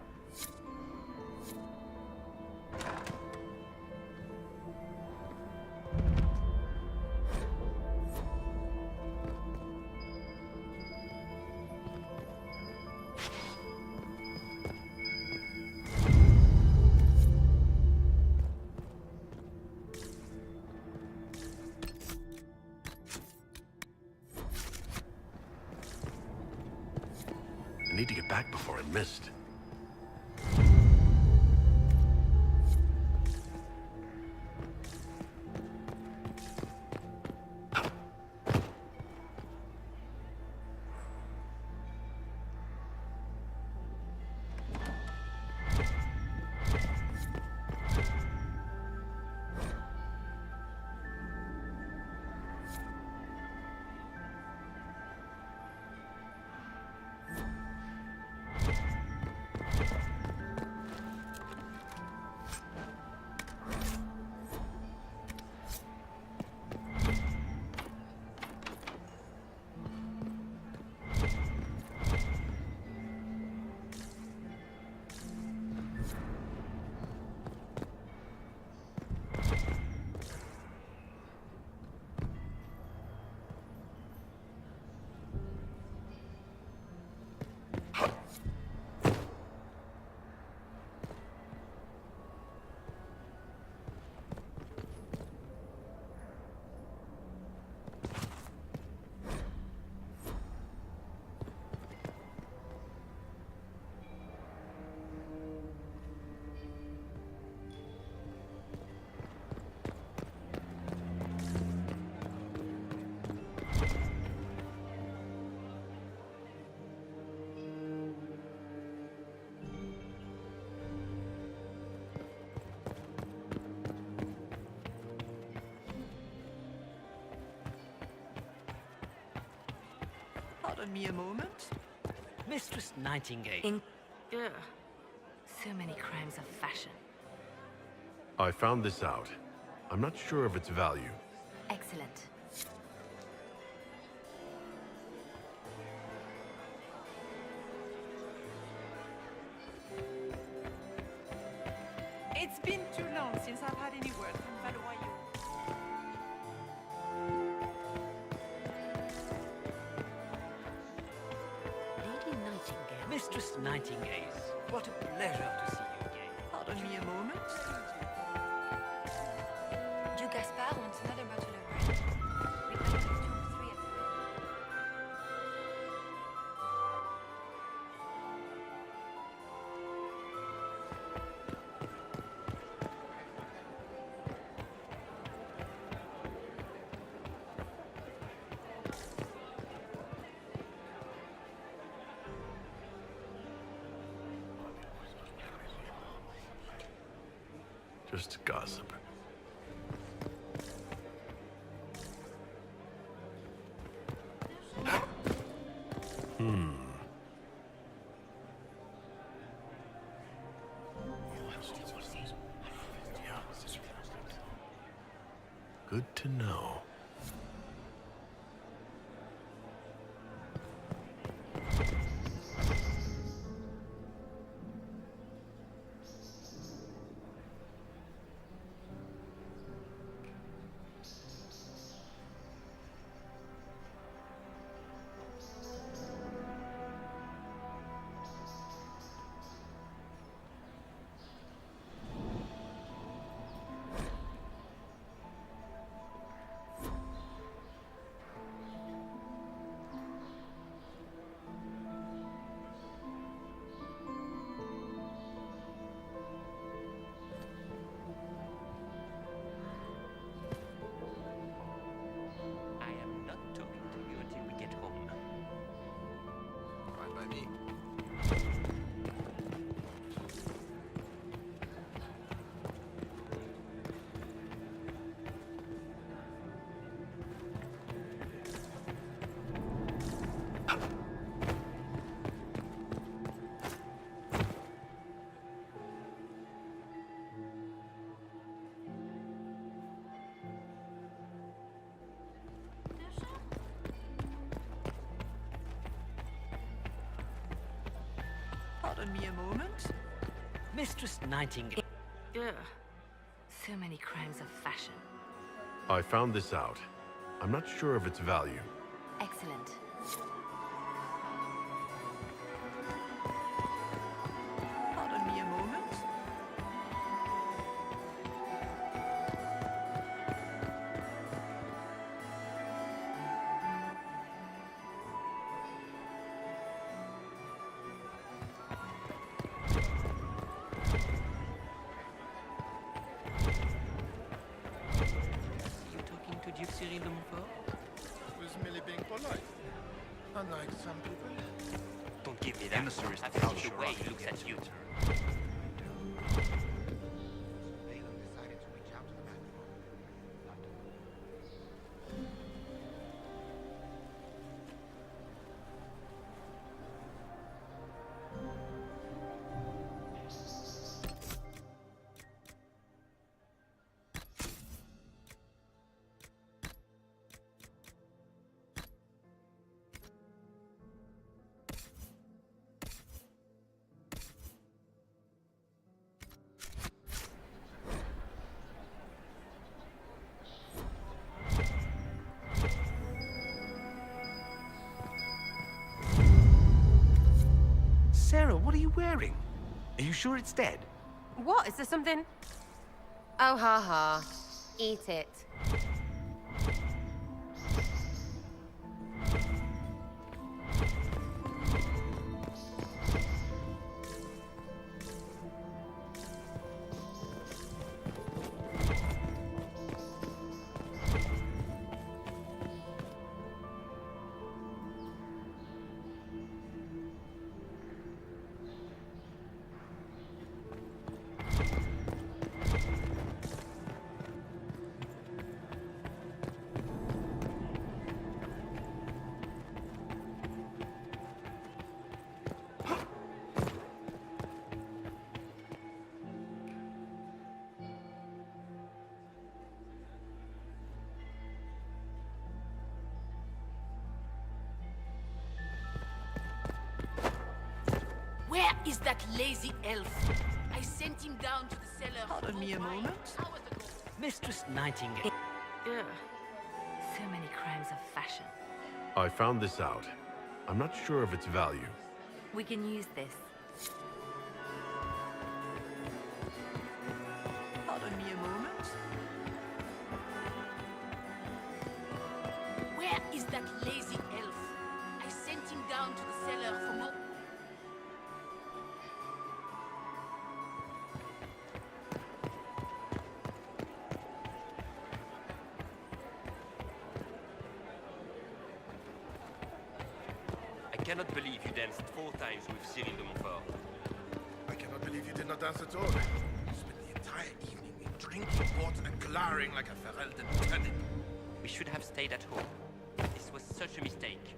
I need to get back before I missed. Pardon me a moment. Mistress Nightingale. Ugh. So many crimes of fashion. I found this out. I'm not sure of its value. Excellent. It's been too long since I've had any word from Valois. Lady Nightingale. Mistress Nightingale. What a pleasure to see you again. Pardon me a moment. Du Gaspard wants another bottle of wine. We can have 2 or 3 at a time. Just gossip. Good to know. Pardon me a moment. Mistress Nightingale. Ugh. So many crimes of fashion. I found this out. I'm not sure of its value. Excellent. Pardon me a moment. Was merely being polite. Unlike some people. Don't give me that. Emissaries I've tell seen the way he looks at you. Sarah, what are you wearing? Are you sure it's dead? What? Is there something? Oh, ha ha. Eat it. Where is that lazy elf? I sent him down to the cellar. Pardon me a moment. Mistress Nightingale. Ugh. So many crimes of fashion. I found this out. I'm not sure of its value. We can use this. Pardon me a moment. Where is that lazy elf? I sent him down to the cellar for more. I cannot believe you danced 4 times with Cyril de Montfort. I cannot believe you did not dance at all. You spent the entire evening drinking water and glowering like a Ferelden turnip. We should have stayed at home. This was such a mistake.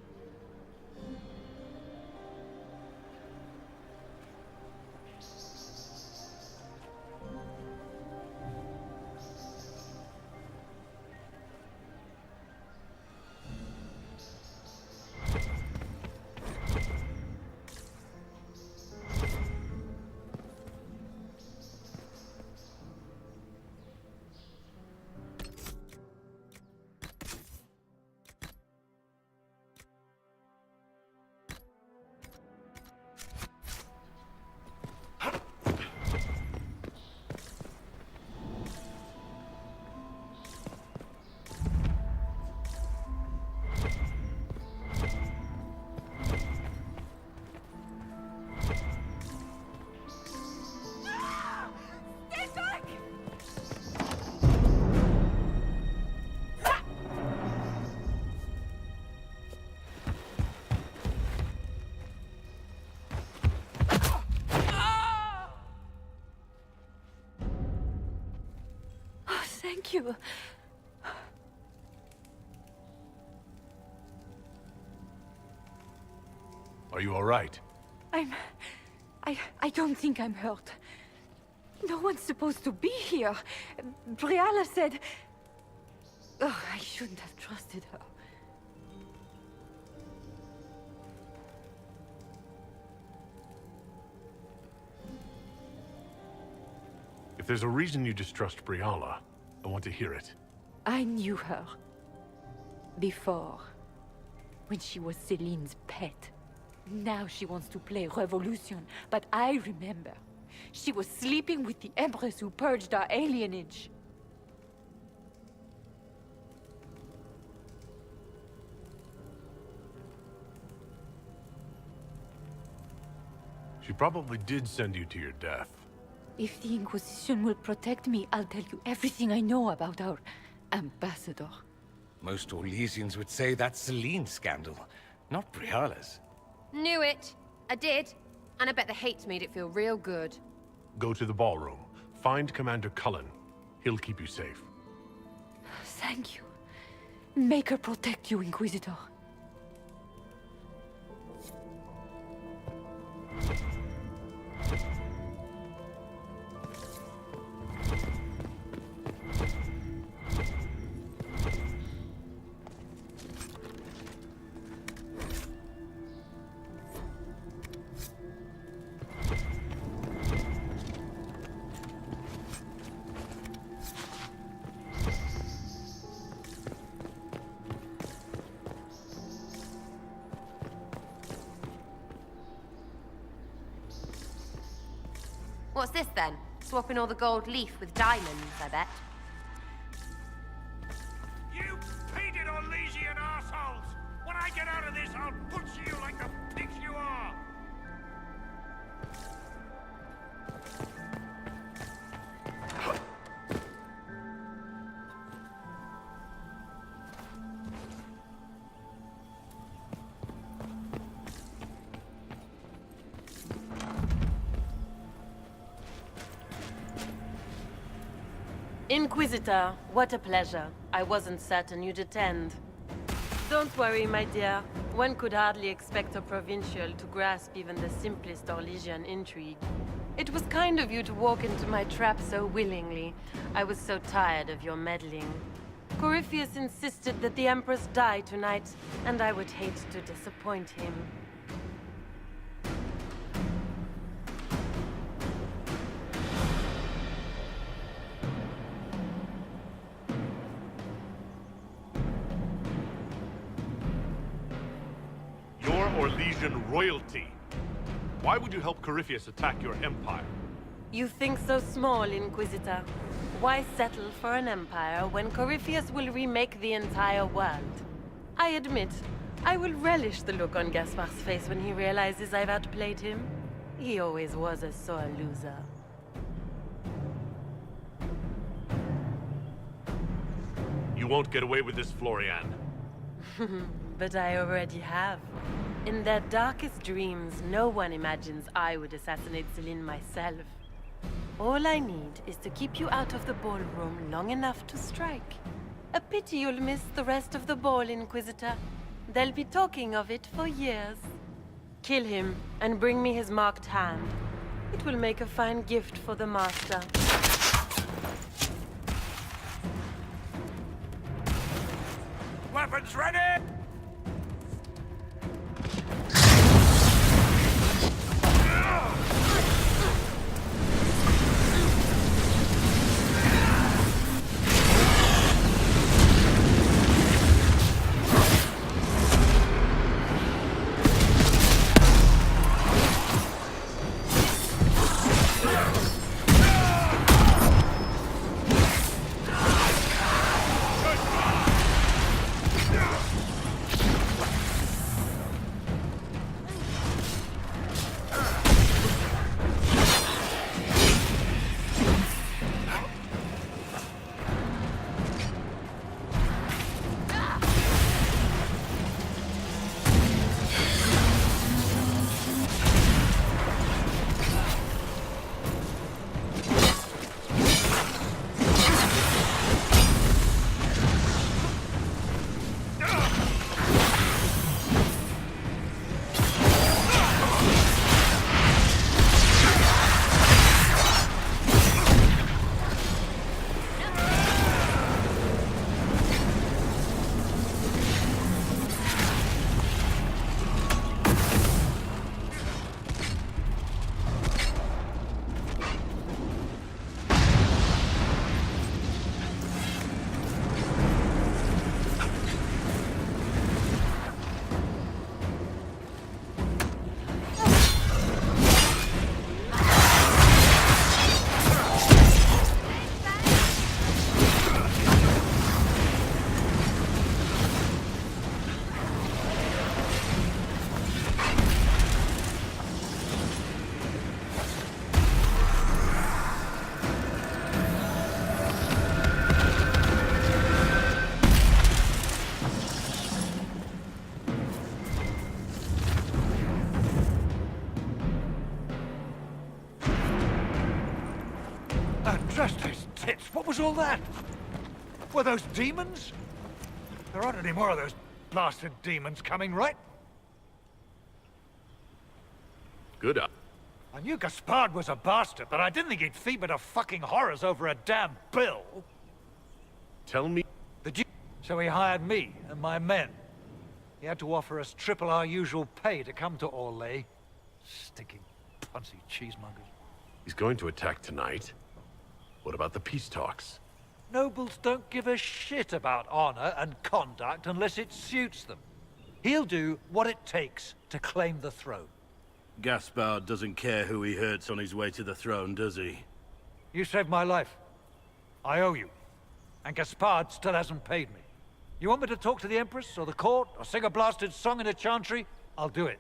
Thank you. Are you all right? I don't think I'm hurt. No one's supposed to be here. Briala said... Oh, I shouldn't have trusted her. If there's a reason you distrust Briala, I want to hear it. I knew her. Before. When she was Celine's pet. Now she wants to play Resolution, but I remember. She was sleeping with the Empress who purged our alienage. She probably did send you to your death. If the Inquisition will protect me, I'll tell you everything I know about our ambassador. Most Orlesians would say that's Celine's scandal, not Briala's. Knew it. I did. And I bet the hate made it feel real good. Go to the ballroom. Find Commander Cullen. He'll keep you safe. Thank you. Make her protect you, Inquisitor. What's this then? Swapping all the gold leaf with diamonds, I bet. You painted Orlesian assholes! When I get out of this, I'll butcher you like the pigs you are! Inquisitor, what a pleasure. I wasn't certain you'd attend. Don't worry, my dear. One could hardly expect a provincial to grasp even the simplest Orlesian intrigue. It was kind of you to walk into my trap so willingly. I was so tired of your meddling. Corypheus insisted that the Empress die tonight, and I would hate to disappoint him. Orlesian royalty. Why would you help Corypheus attack your empire? You think so small, Inquisitor. Why settle for an empire when Corypheus will remake the entire world? I admit, I will relish the look on Gaspard's face when he realizes I've outplayed him. He always was a sore loser. You won't get away with this, Florian. But I already have. In their darkest dreams, no one imagines I would assassinate Celine myself. All I need is to keep you out of the ballroom long enough to strike. A pity you'll miss the rest of the ball, Inquisitor. They'll be talking of it for years. Kill him, and bring me his marked hand. It will make a fine gift for the Master. Weapons ready! Just those tits. What was all that? Were those demons? There aren't any more of those blasted demons coming, right? Good up. I knew Gaspard was a bastard, but I didn't think he'd feed me to fucking horrors over a damn bill. Tell me... So he hired me and my men. He had to offer us triple our usual pay to come to Orlais. Stinking punsy cheesemongers. He's going to attack tonight. What about the peace talks? Nobles don't give a shit about honor and conduct unless it suits them. He'll do what it takes to claim the throne. Gaspard doesn't care who he hurts on his way to the throne, does he? You saved my life. I owe you. And Gaspard still hasn't paid me. You want me to talk to the Empress, or the court, or sing a blasted song in a chantry? I'll do it.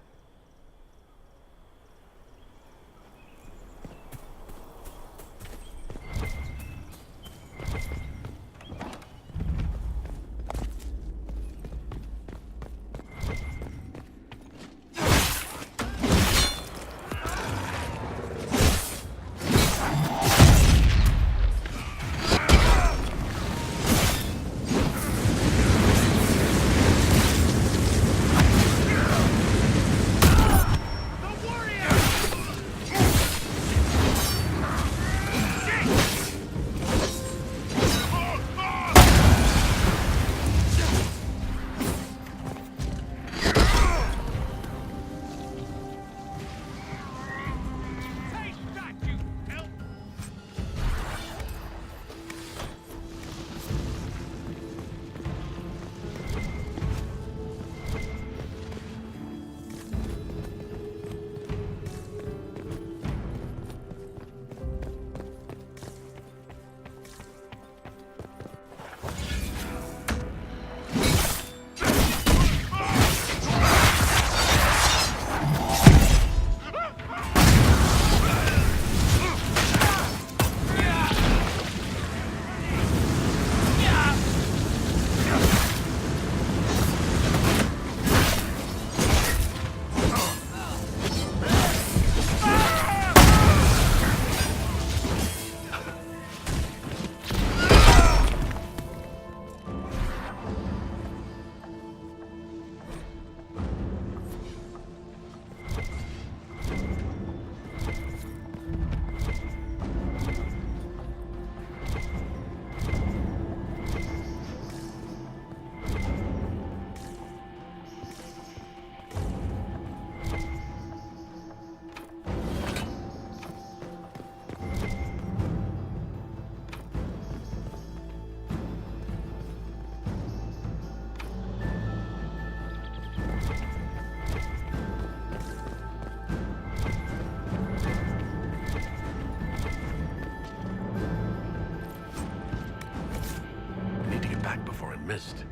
missed.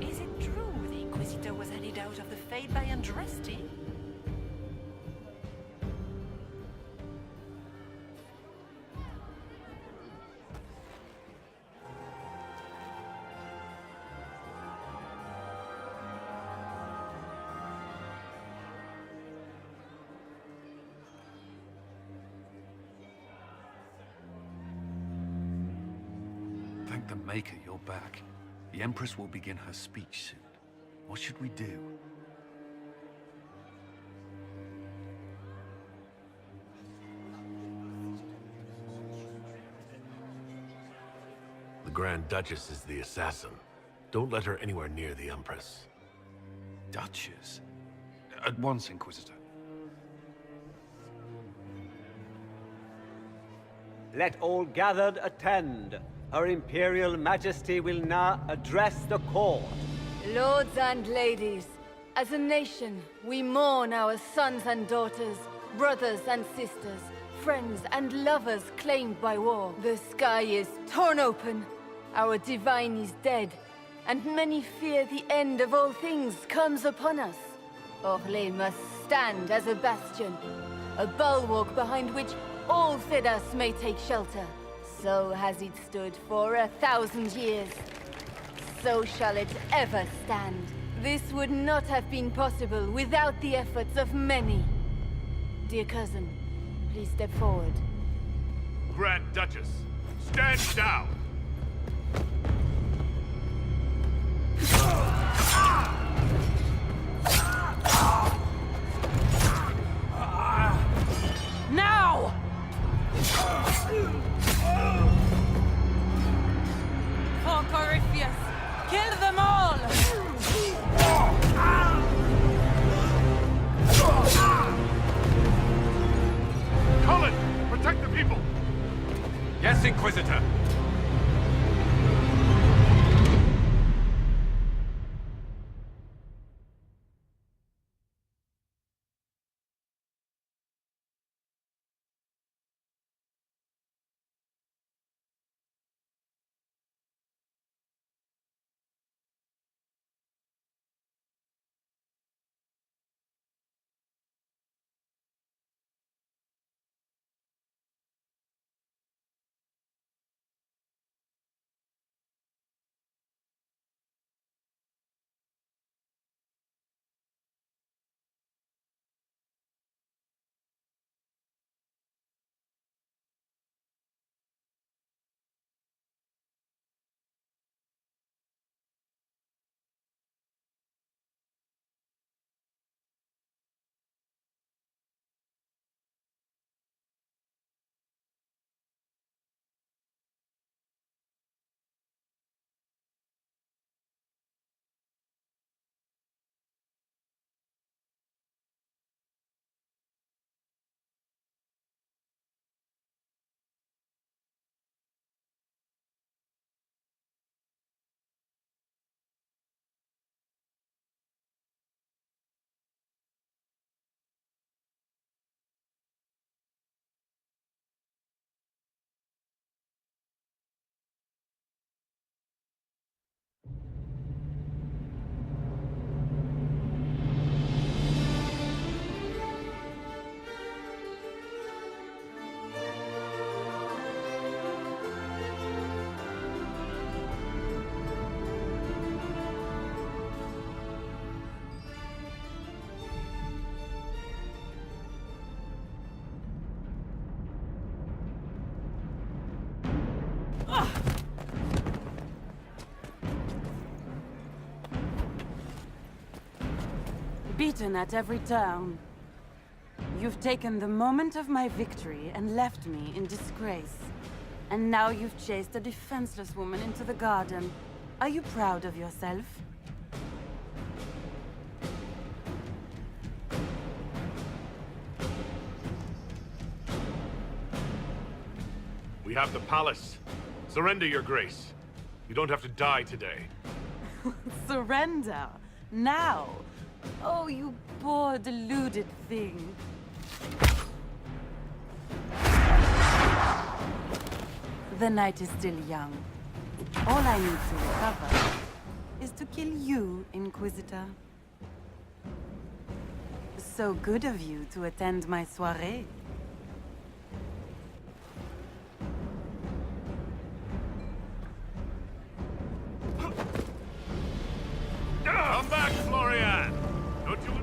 Is it true the Inquisitor was headed out of the Fade by Andresti? Thank the Maker you're back. The Empress will begin her speech soon. What should we do? The Grand Duchess is the assassin. Don't let her anywhere near the Empress. Duchess? At once, Inquisitor. Let all gathered attend. Her Imperial Majesty will now address the court. Lords and ladies, as a nation, we mourn our sons and daughters, brothers and sisters, friends and lovers claimed by war. The sky is torn open, our divine is dead, and many fear the end of all things comes upon us. Orlais must stand as a bastion, a bulwark behind which all Thedas may take shelter. So has it stood for 1,000 years. So shall it ever stand. This would not have been possible without the efforts of many. Dear cousin, please step forward. Grand Duchess, stand down! Now! For Corypheus, kill them all! Cullen, protect the people! Yes, Inquisitor. beaten at every turn. You've taken the moment of my victory and left me in disgrace. And now you've chased a defenseless woman into the garden. Are you proud of yourself? We have the palace. Surrender, Your Grace. You don't have to die today. Surrender? Now? Oh, you poor deluded thing. The night is still young. All I need to recover is to kill you, Inquisitor. So good of you to attend my soirée. Come back, Florian! Don't you...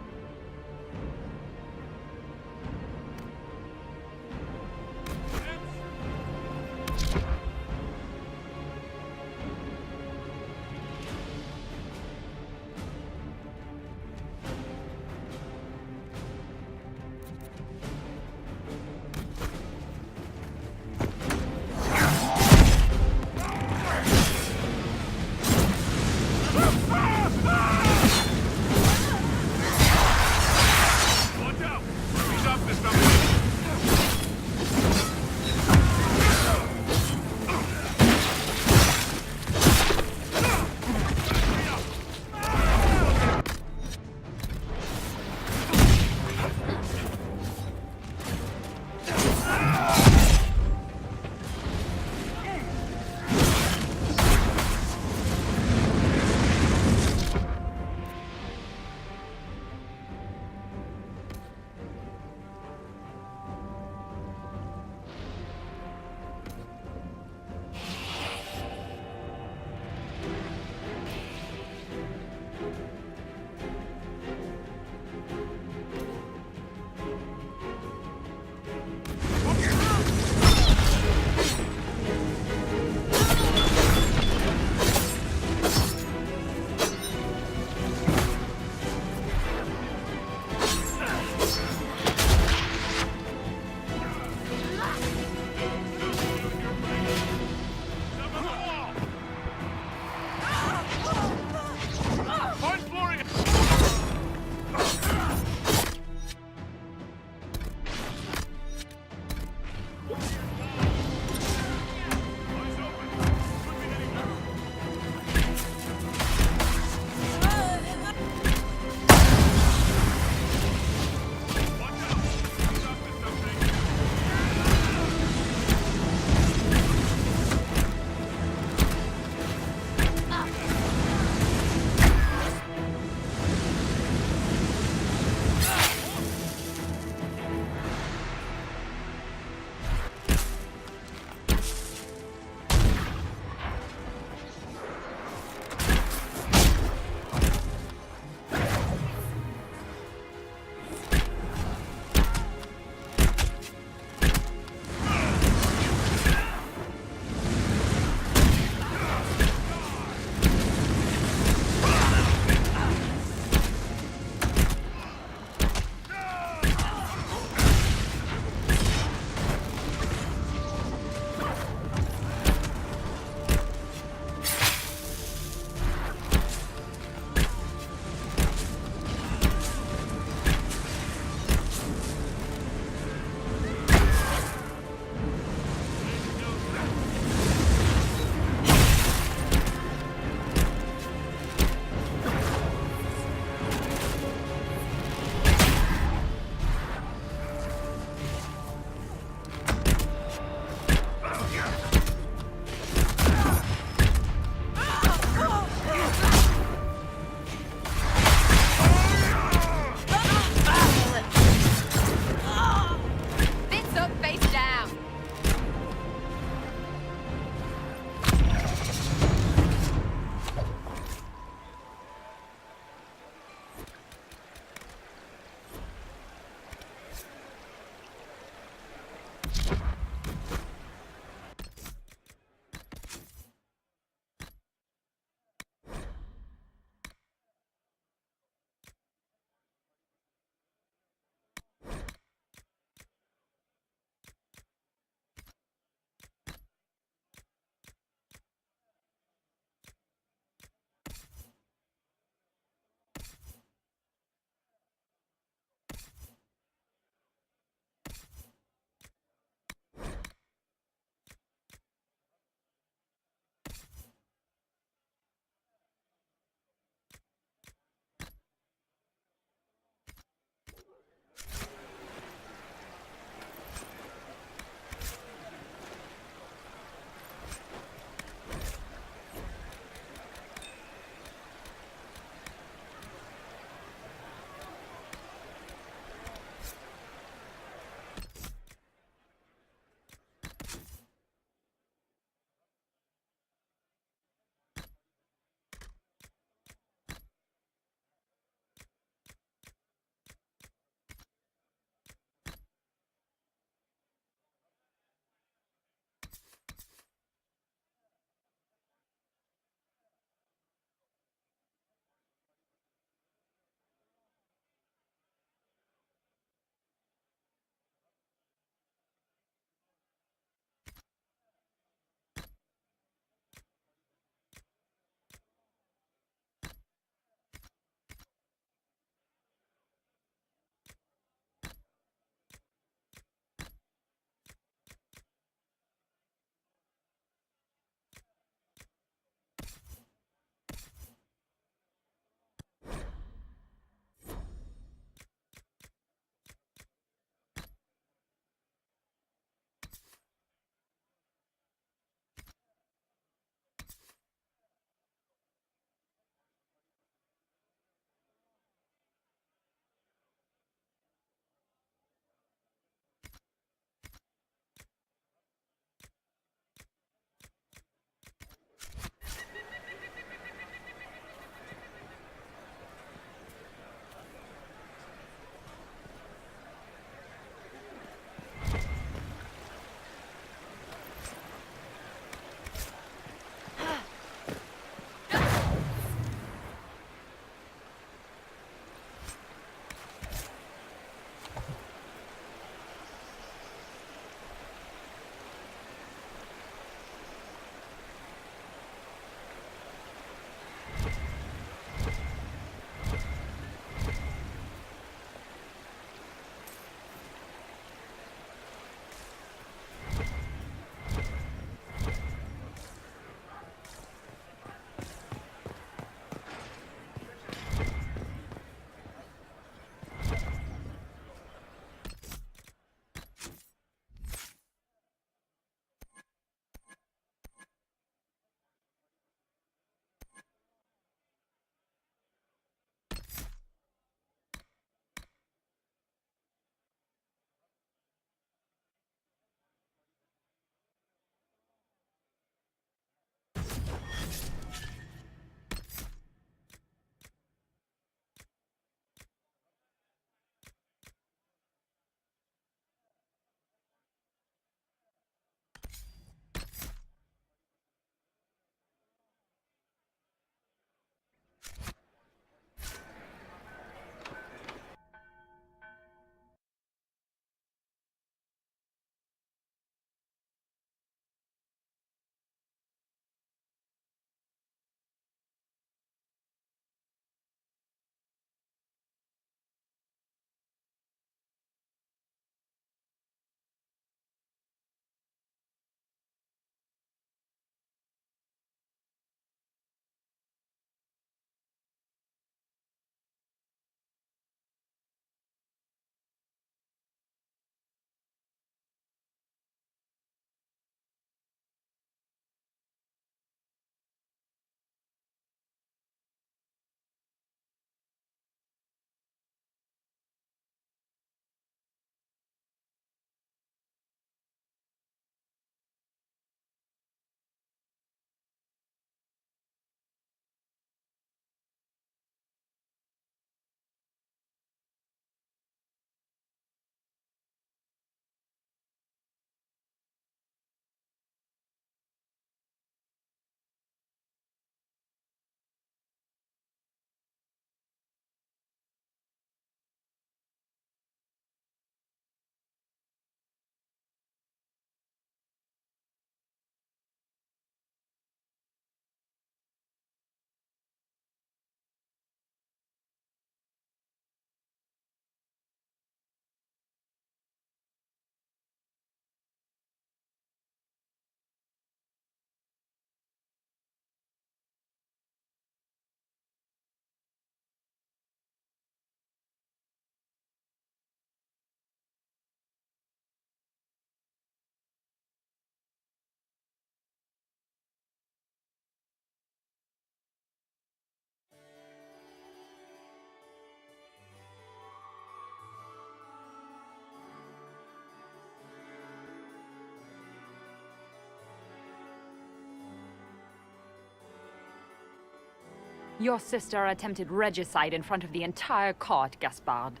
Your sister attempted regicide in front of the entire court, Gaspard.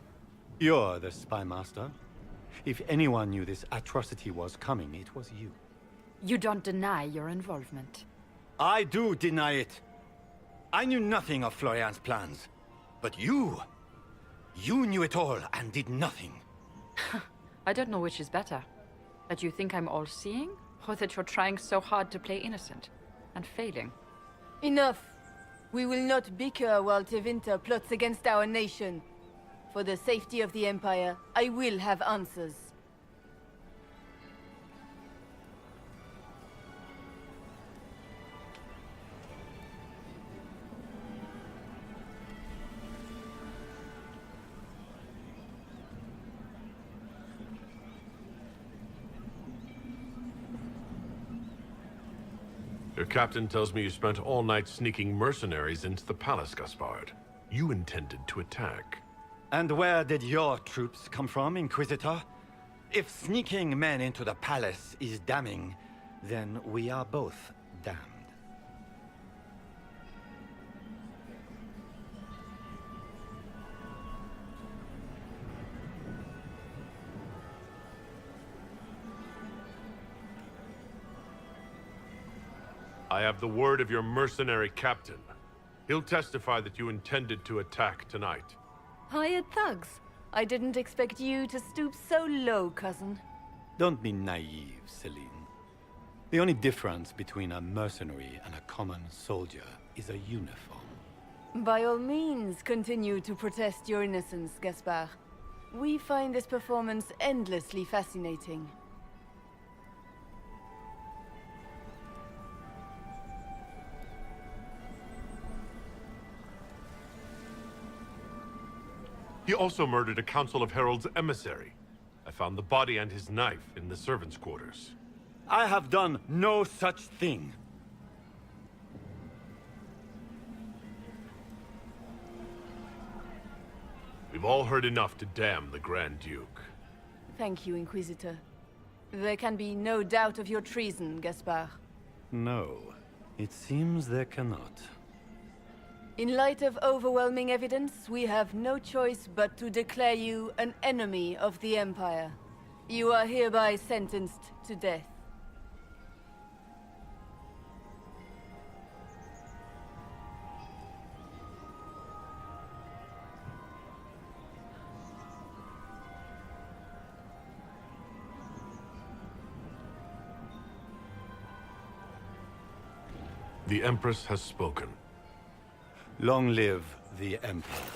You're the spy master. If anyone knew this atrocity was coming, it was you. You don't deny your involvement. I do deny it. I knew nothing of Florian's plans. But you knew it all and did nothing. I don't know which is better. That you think I'm all-seeing, or that you're trying so hard to play innocent, and failing. Enough. We will not bicker while Tevinter plots against our nation. For the safety of the Empire, I will have answers. Your captain tells me you spent all night sneaking mercenaries into the palace, Gaspard. You intended to attack. And where did your troops come from, Inquisitor? If sneaking men into the palace is damning, then we are both damned. I have the word of your mercenary captain. He'll testify that you intended to attack tonight. Hired thugs. I didn't expect you to stoop so low, cousin. Don't be naive, Celine. The only difference between a mercenary and a common soldier is a uniform. By all means, continue to protest your innocence, Gaspard. We find this performance endlessly fascinating. He also murdered a Council of Heralds emissary. I found the body and his knife in the servants' quarters. I have done no such thing. We've all heard enough to damn the Grand Duke. Thank you, Inquisitor. There can be no doubt of your treason, Gaspard. No, it seems there cannot. In light of overwhelming evidence, we have no choice but to declare you an enemy of the Empire. You are hereby sentenced to death. The Empress has spoken. Long live the Empire.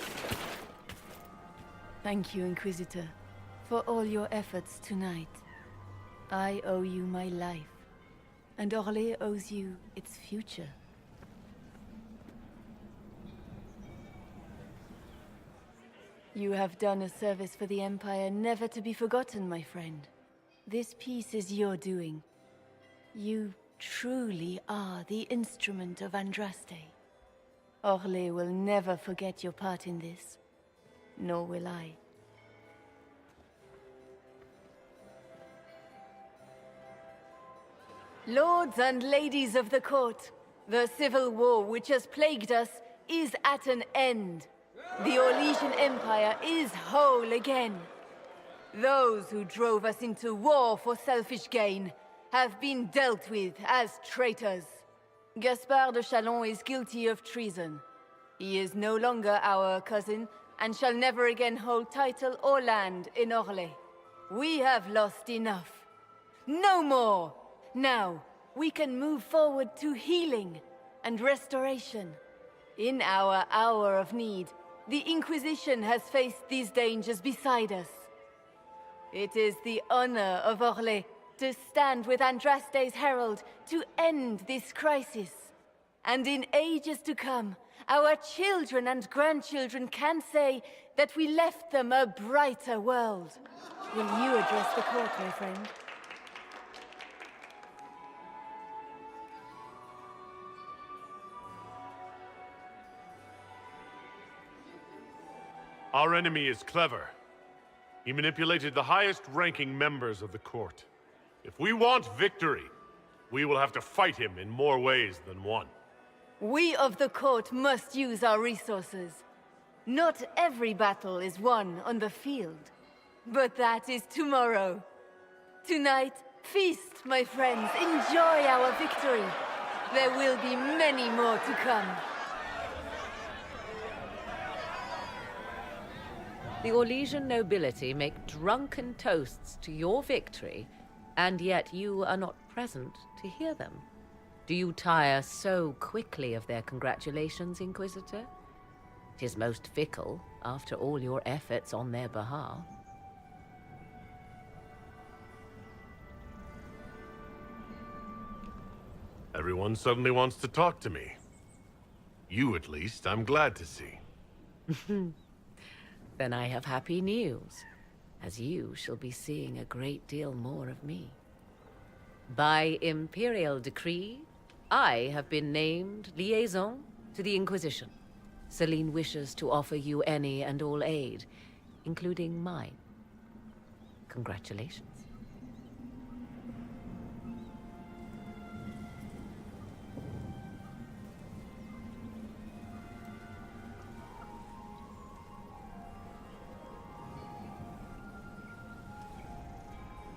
Thank you, Inquisitor, for all your efforts tonight. I owe you my life, and Orlais owes you its future. You have done a service for the Empire never to be forgotten, my friend. This piece is your doing. You truly are the instrument of Andraste. Orlais will never forget your part in this, nor will I. Lords and ladies of the court, the civil war which has plagued us is at an end. The Orlesian Empire is whole again. Those who drove us into war for selfish gain have been dealt with as traitors. Gaspard de Chalon is guilty of treason. He is no longer our cousin, and shall never again hold title or land in Orlais. We have lost enough. No more! Now, we can move forward to healing and restoration. In our hour of need, the Inquisition has faced these dangers beside us. It is the honor of Orlais to stand with Andraste's herald to end this crisis. And in ages to come, our children and grandchildren can say that we left them a brighter world. Will you address the court, my friend? Our enemy is clever. He manipulated the highest-ranking members of the court. If we want victory, we will have to fight him in more ways than one. We of the court must use our resources. Not every battle is won on the field, but that is tomorrow. Tonight, feast, my friends. Enjoy our victory. There will be many more to come. The Orlesian nobility make drunken toasts to your victory, and yet you are not present to hear them. Do you tire so quickly of their congratulations, Inquisitor? 'Tis most fickle, after all your efforts on their behalf. Everyone suddenly wants to talk to me. You, at least, I'm glad to see. Then I have happy news, as you shall be seeing a great deal more of me. By imperial decree, I have been named liaison to the Inquisition. Celine wishes to offer you any and all aid, including mine. Congratulations.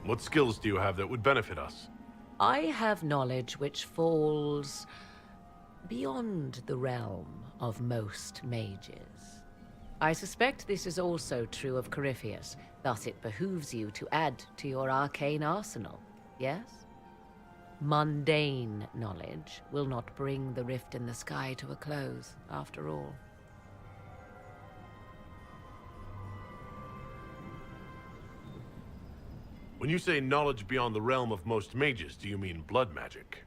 What skills do you have that would benefit us? I have knowledge which falls beyond the realm of most mages. I suspect this is also true of Corypheus, thus it behooves you to add to your arcane arsenal, yes? Mundane knowledge will not bring the rift in the sky to a close, after all. When you say knowledge beyond the realm of most mages, do you mean blood magic?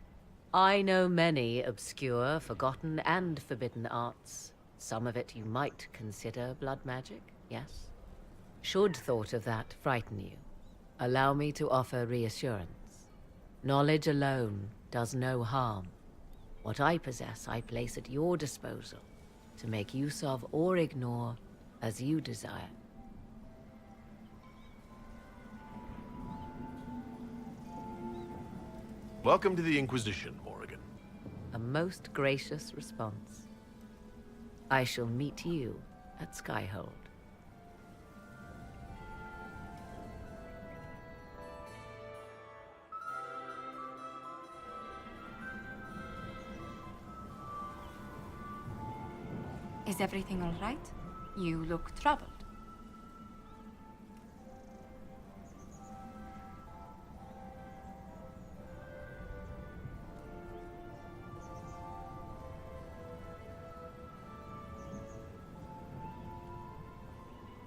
I know many obscure, forgotten, and forbidden arts. Some of it you might consider blood magic, yes? Should thought of that frighten you, allow me to offer reassurance. Knowledge alone does no harm. What I possess, I place at your disposal to make use of or ignore as you desire. Welcome to the Inquisition, Morrigan. A most gracious response. I shall meet you at Skyhold. Is everything all right? You look troubled.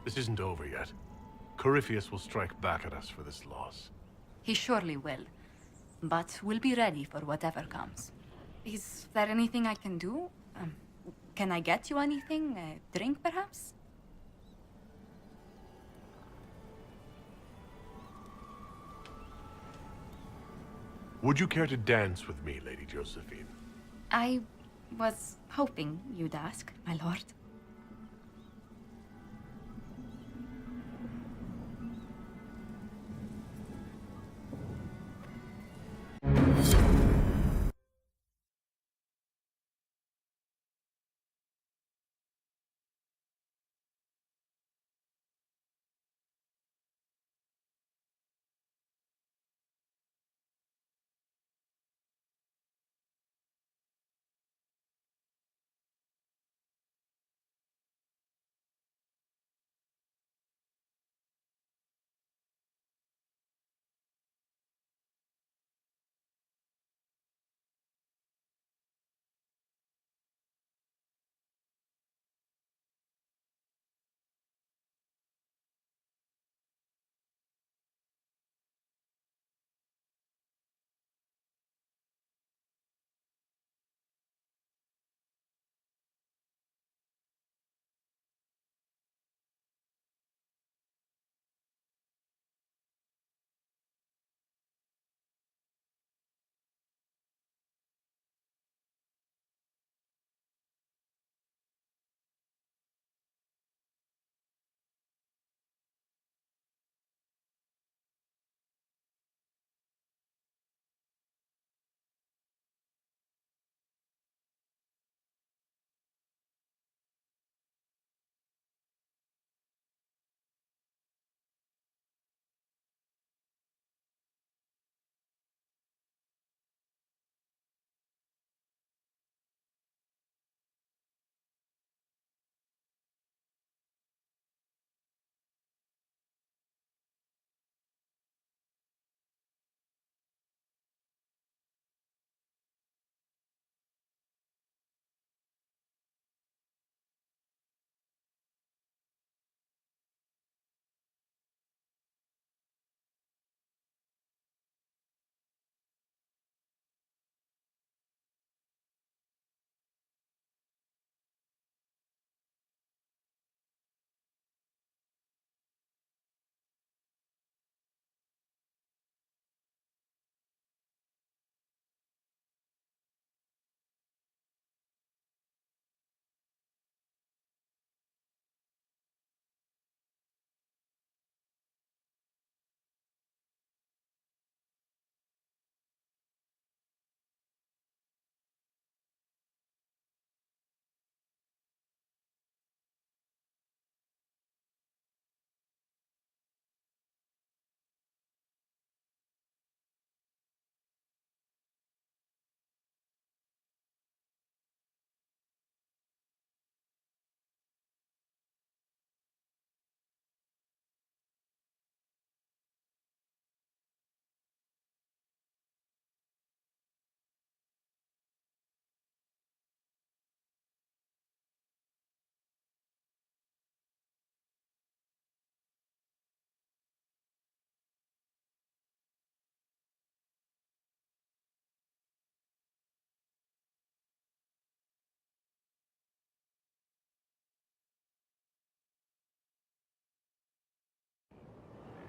This isn't over yet. Corypheus will strike back at us for this loss. He surely will. But we'll be ready for whatever comes. Is there anything I can do? Can I get you anything? A drink, perhaps? Would you care to dance with me, Lady Josephine? I was hoping you'd ask, my lord.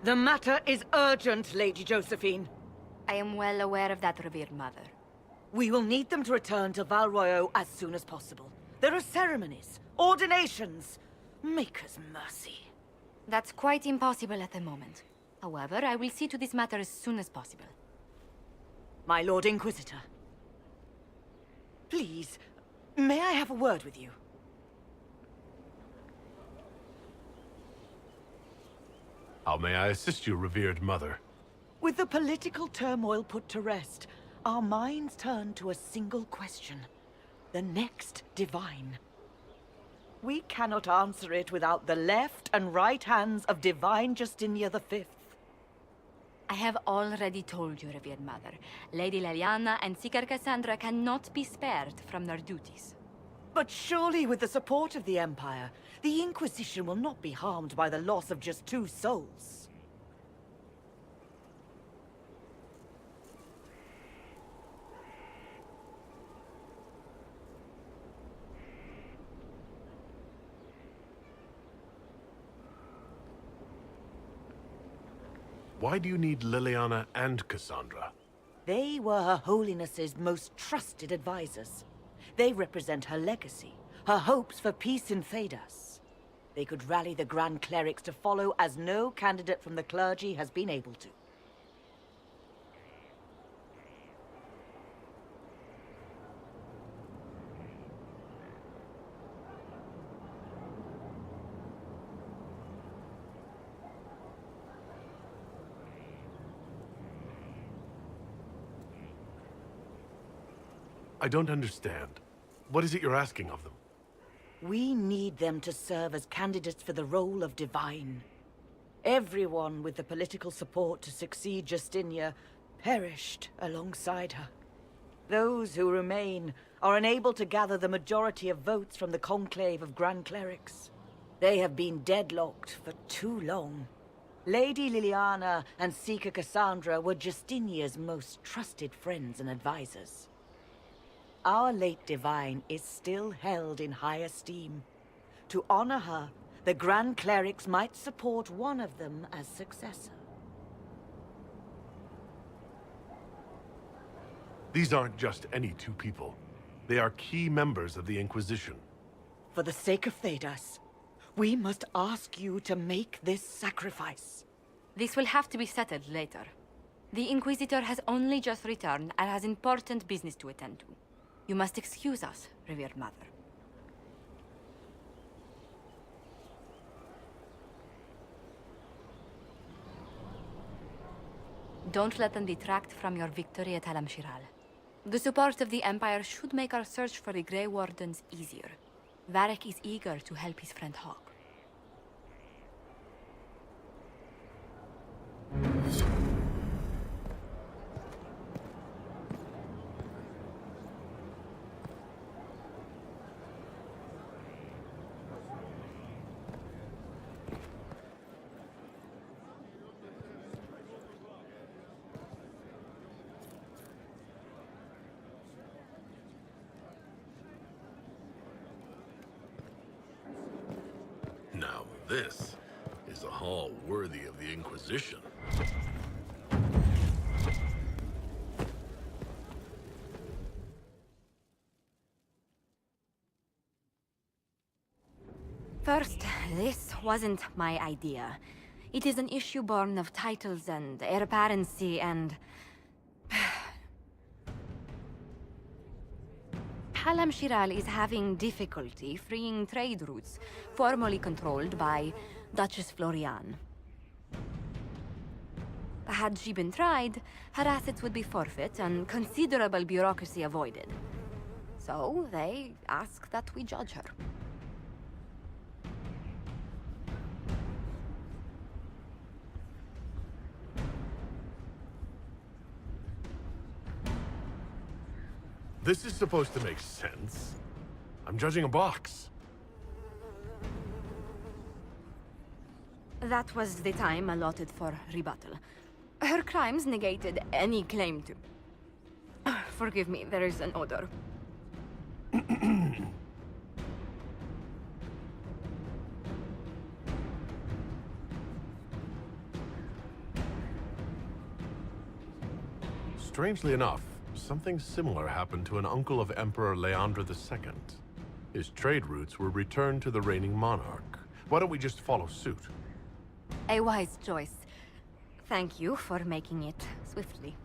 The matter is urgent, Lady Josephine. I am well aware of that, revered mother. We will need them to return to Val Royeaux as soon as possible. There are ceremonies, ordinations. Maker's mercy. That's quite impossible at the moment. However, I will see to this matter as soon as possible. My Lord Inquisitor. Please, may I have a word with you? How may I assist you, revered mother? With the political turmoil put to rest, our minds turn to a single question. The next divine. We cannot answer it without the left and right hands of Divine Justinia V. I have already told you, revered mother. Lady Leliana and Seeker Cassandra cannot be spared from their duties. But surely with the support of the Empire, the Inquisition will not be harmed by the loss of just 2 souls. Why do you need Liliana and Cassandra? They were Her Holiness's most trusted advisors. They represent her legacy, her hopes for peace in Thedas. They could rally the Grand Clerics to follow as no candidate from the clergy has been able to. I don't understand. What is it you're asking of them? We need them to serve as candidates for the role of Divine. Everyone with the political support to succeed Justinia perished alongside her. Those who remain are unable to gather the majority of votes from the conclave of Grand Clerics. They have been deadlocked for too long. Lady Liliana and Seeker Cassandra were Justinia's most trusted friends and advisors. Our late Divine is still held in high esteem. To honor her, the Grand Clerics might support one of them as successor. These aren't just any 2 people. They are key members of the Inquisition. For the sake of Thedas, we must ask you to make this sacrifice. This will have to be settled later. The Inquisitor has only just returned and has important business to attend to. You must excuse us, revered mother. Don't let them detract from your victory at Alam-Shiral. The support of the Empire should make our search for the Grey Wardens easier. Varric is eager to help his friend Hawk. Now this is a hall worthy of the Inquisition. First, this wasn't my idea. It is an issue born of titles and heir apparency and... Alam-Shiral is having difficulty freeing trade routes formerly controlled by Duchess Florian. Had she been tried, her assets would be forfeit and considerable bureaucracy avoided. So they ask that we judge her. This is supposed to make sense. I'm judging a box. That was the time allotted for rebuttal. Her crimes negated any claim to... Forgive me, there is an odor. Strangely enough, something similar happened to an uncle of Emperor Leandra II. His trade routes were returned to the reigning monarch. Why don't we just follow suit? A wise choice. Thank you for making it swiftly.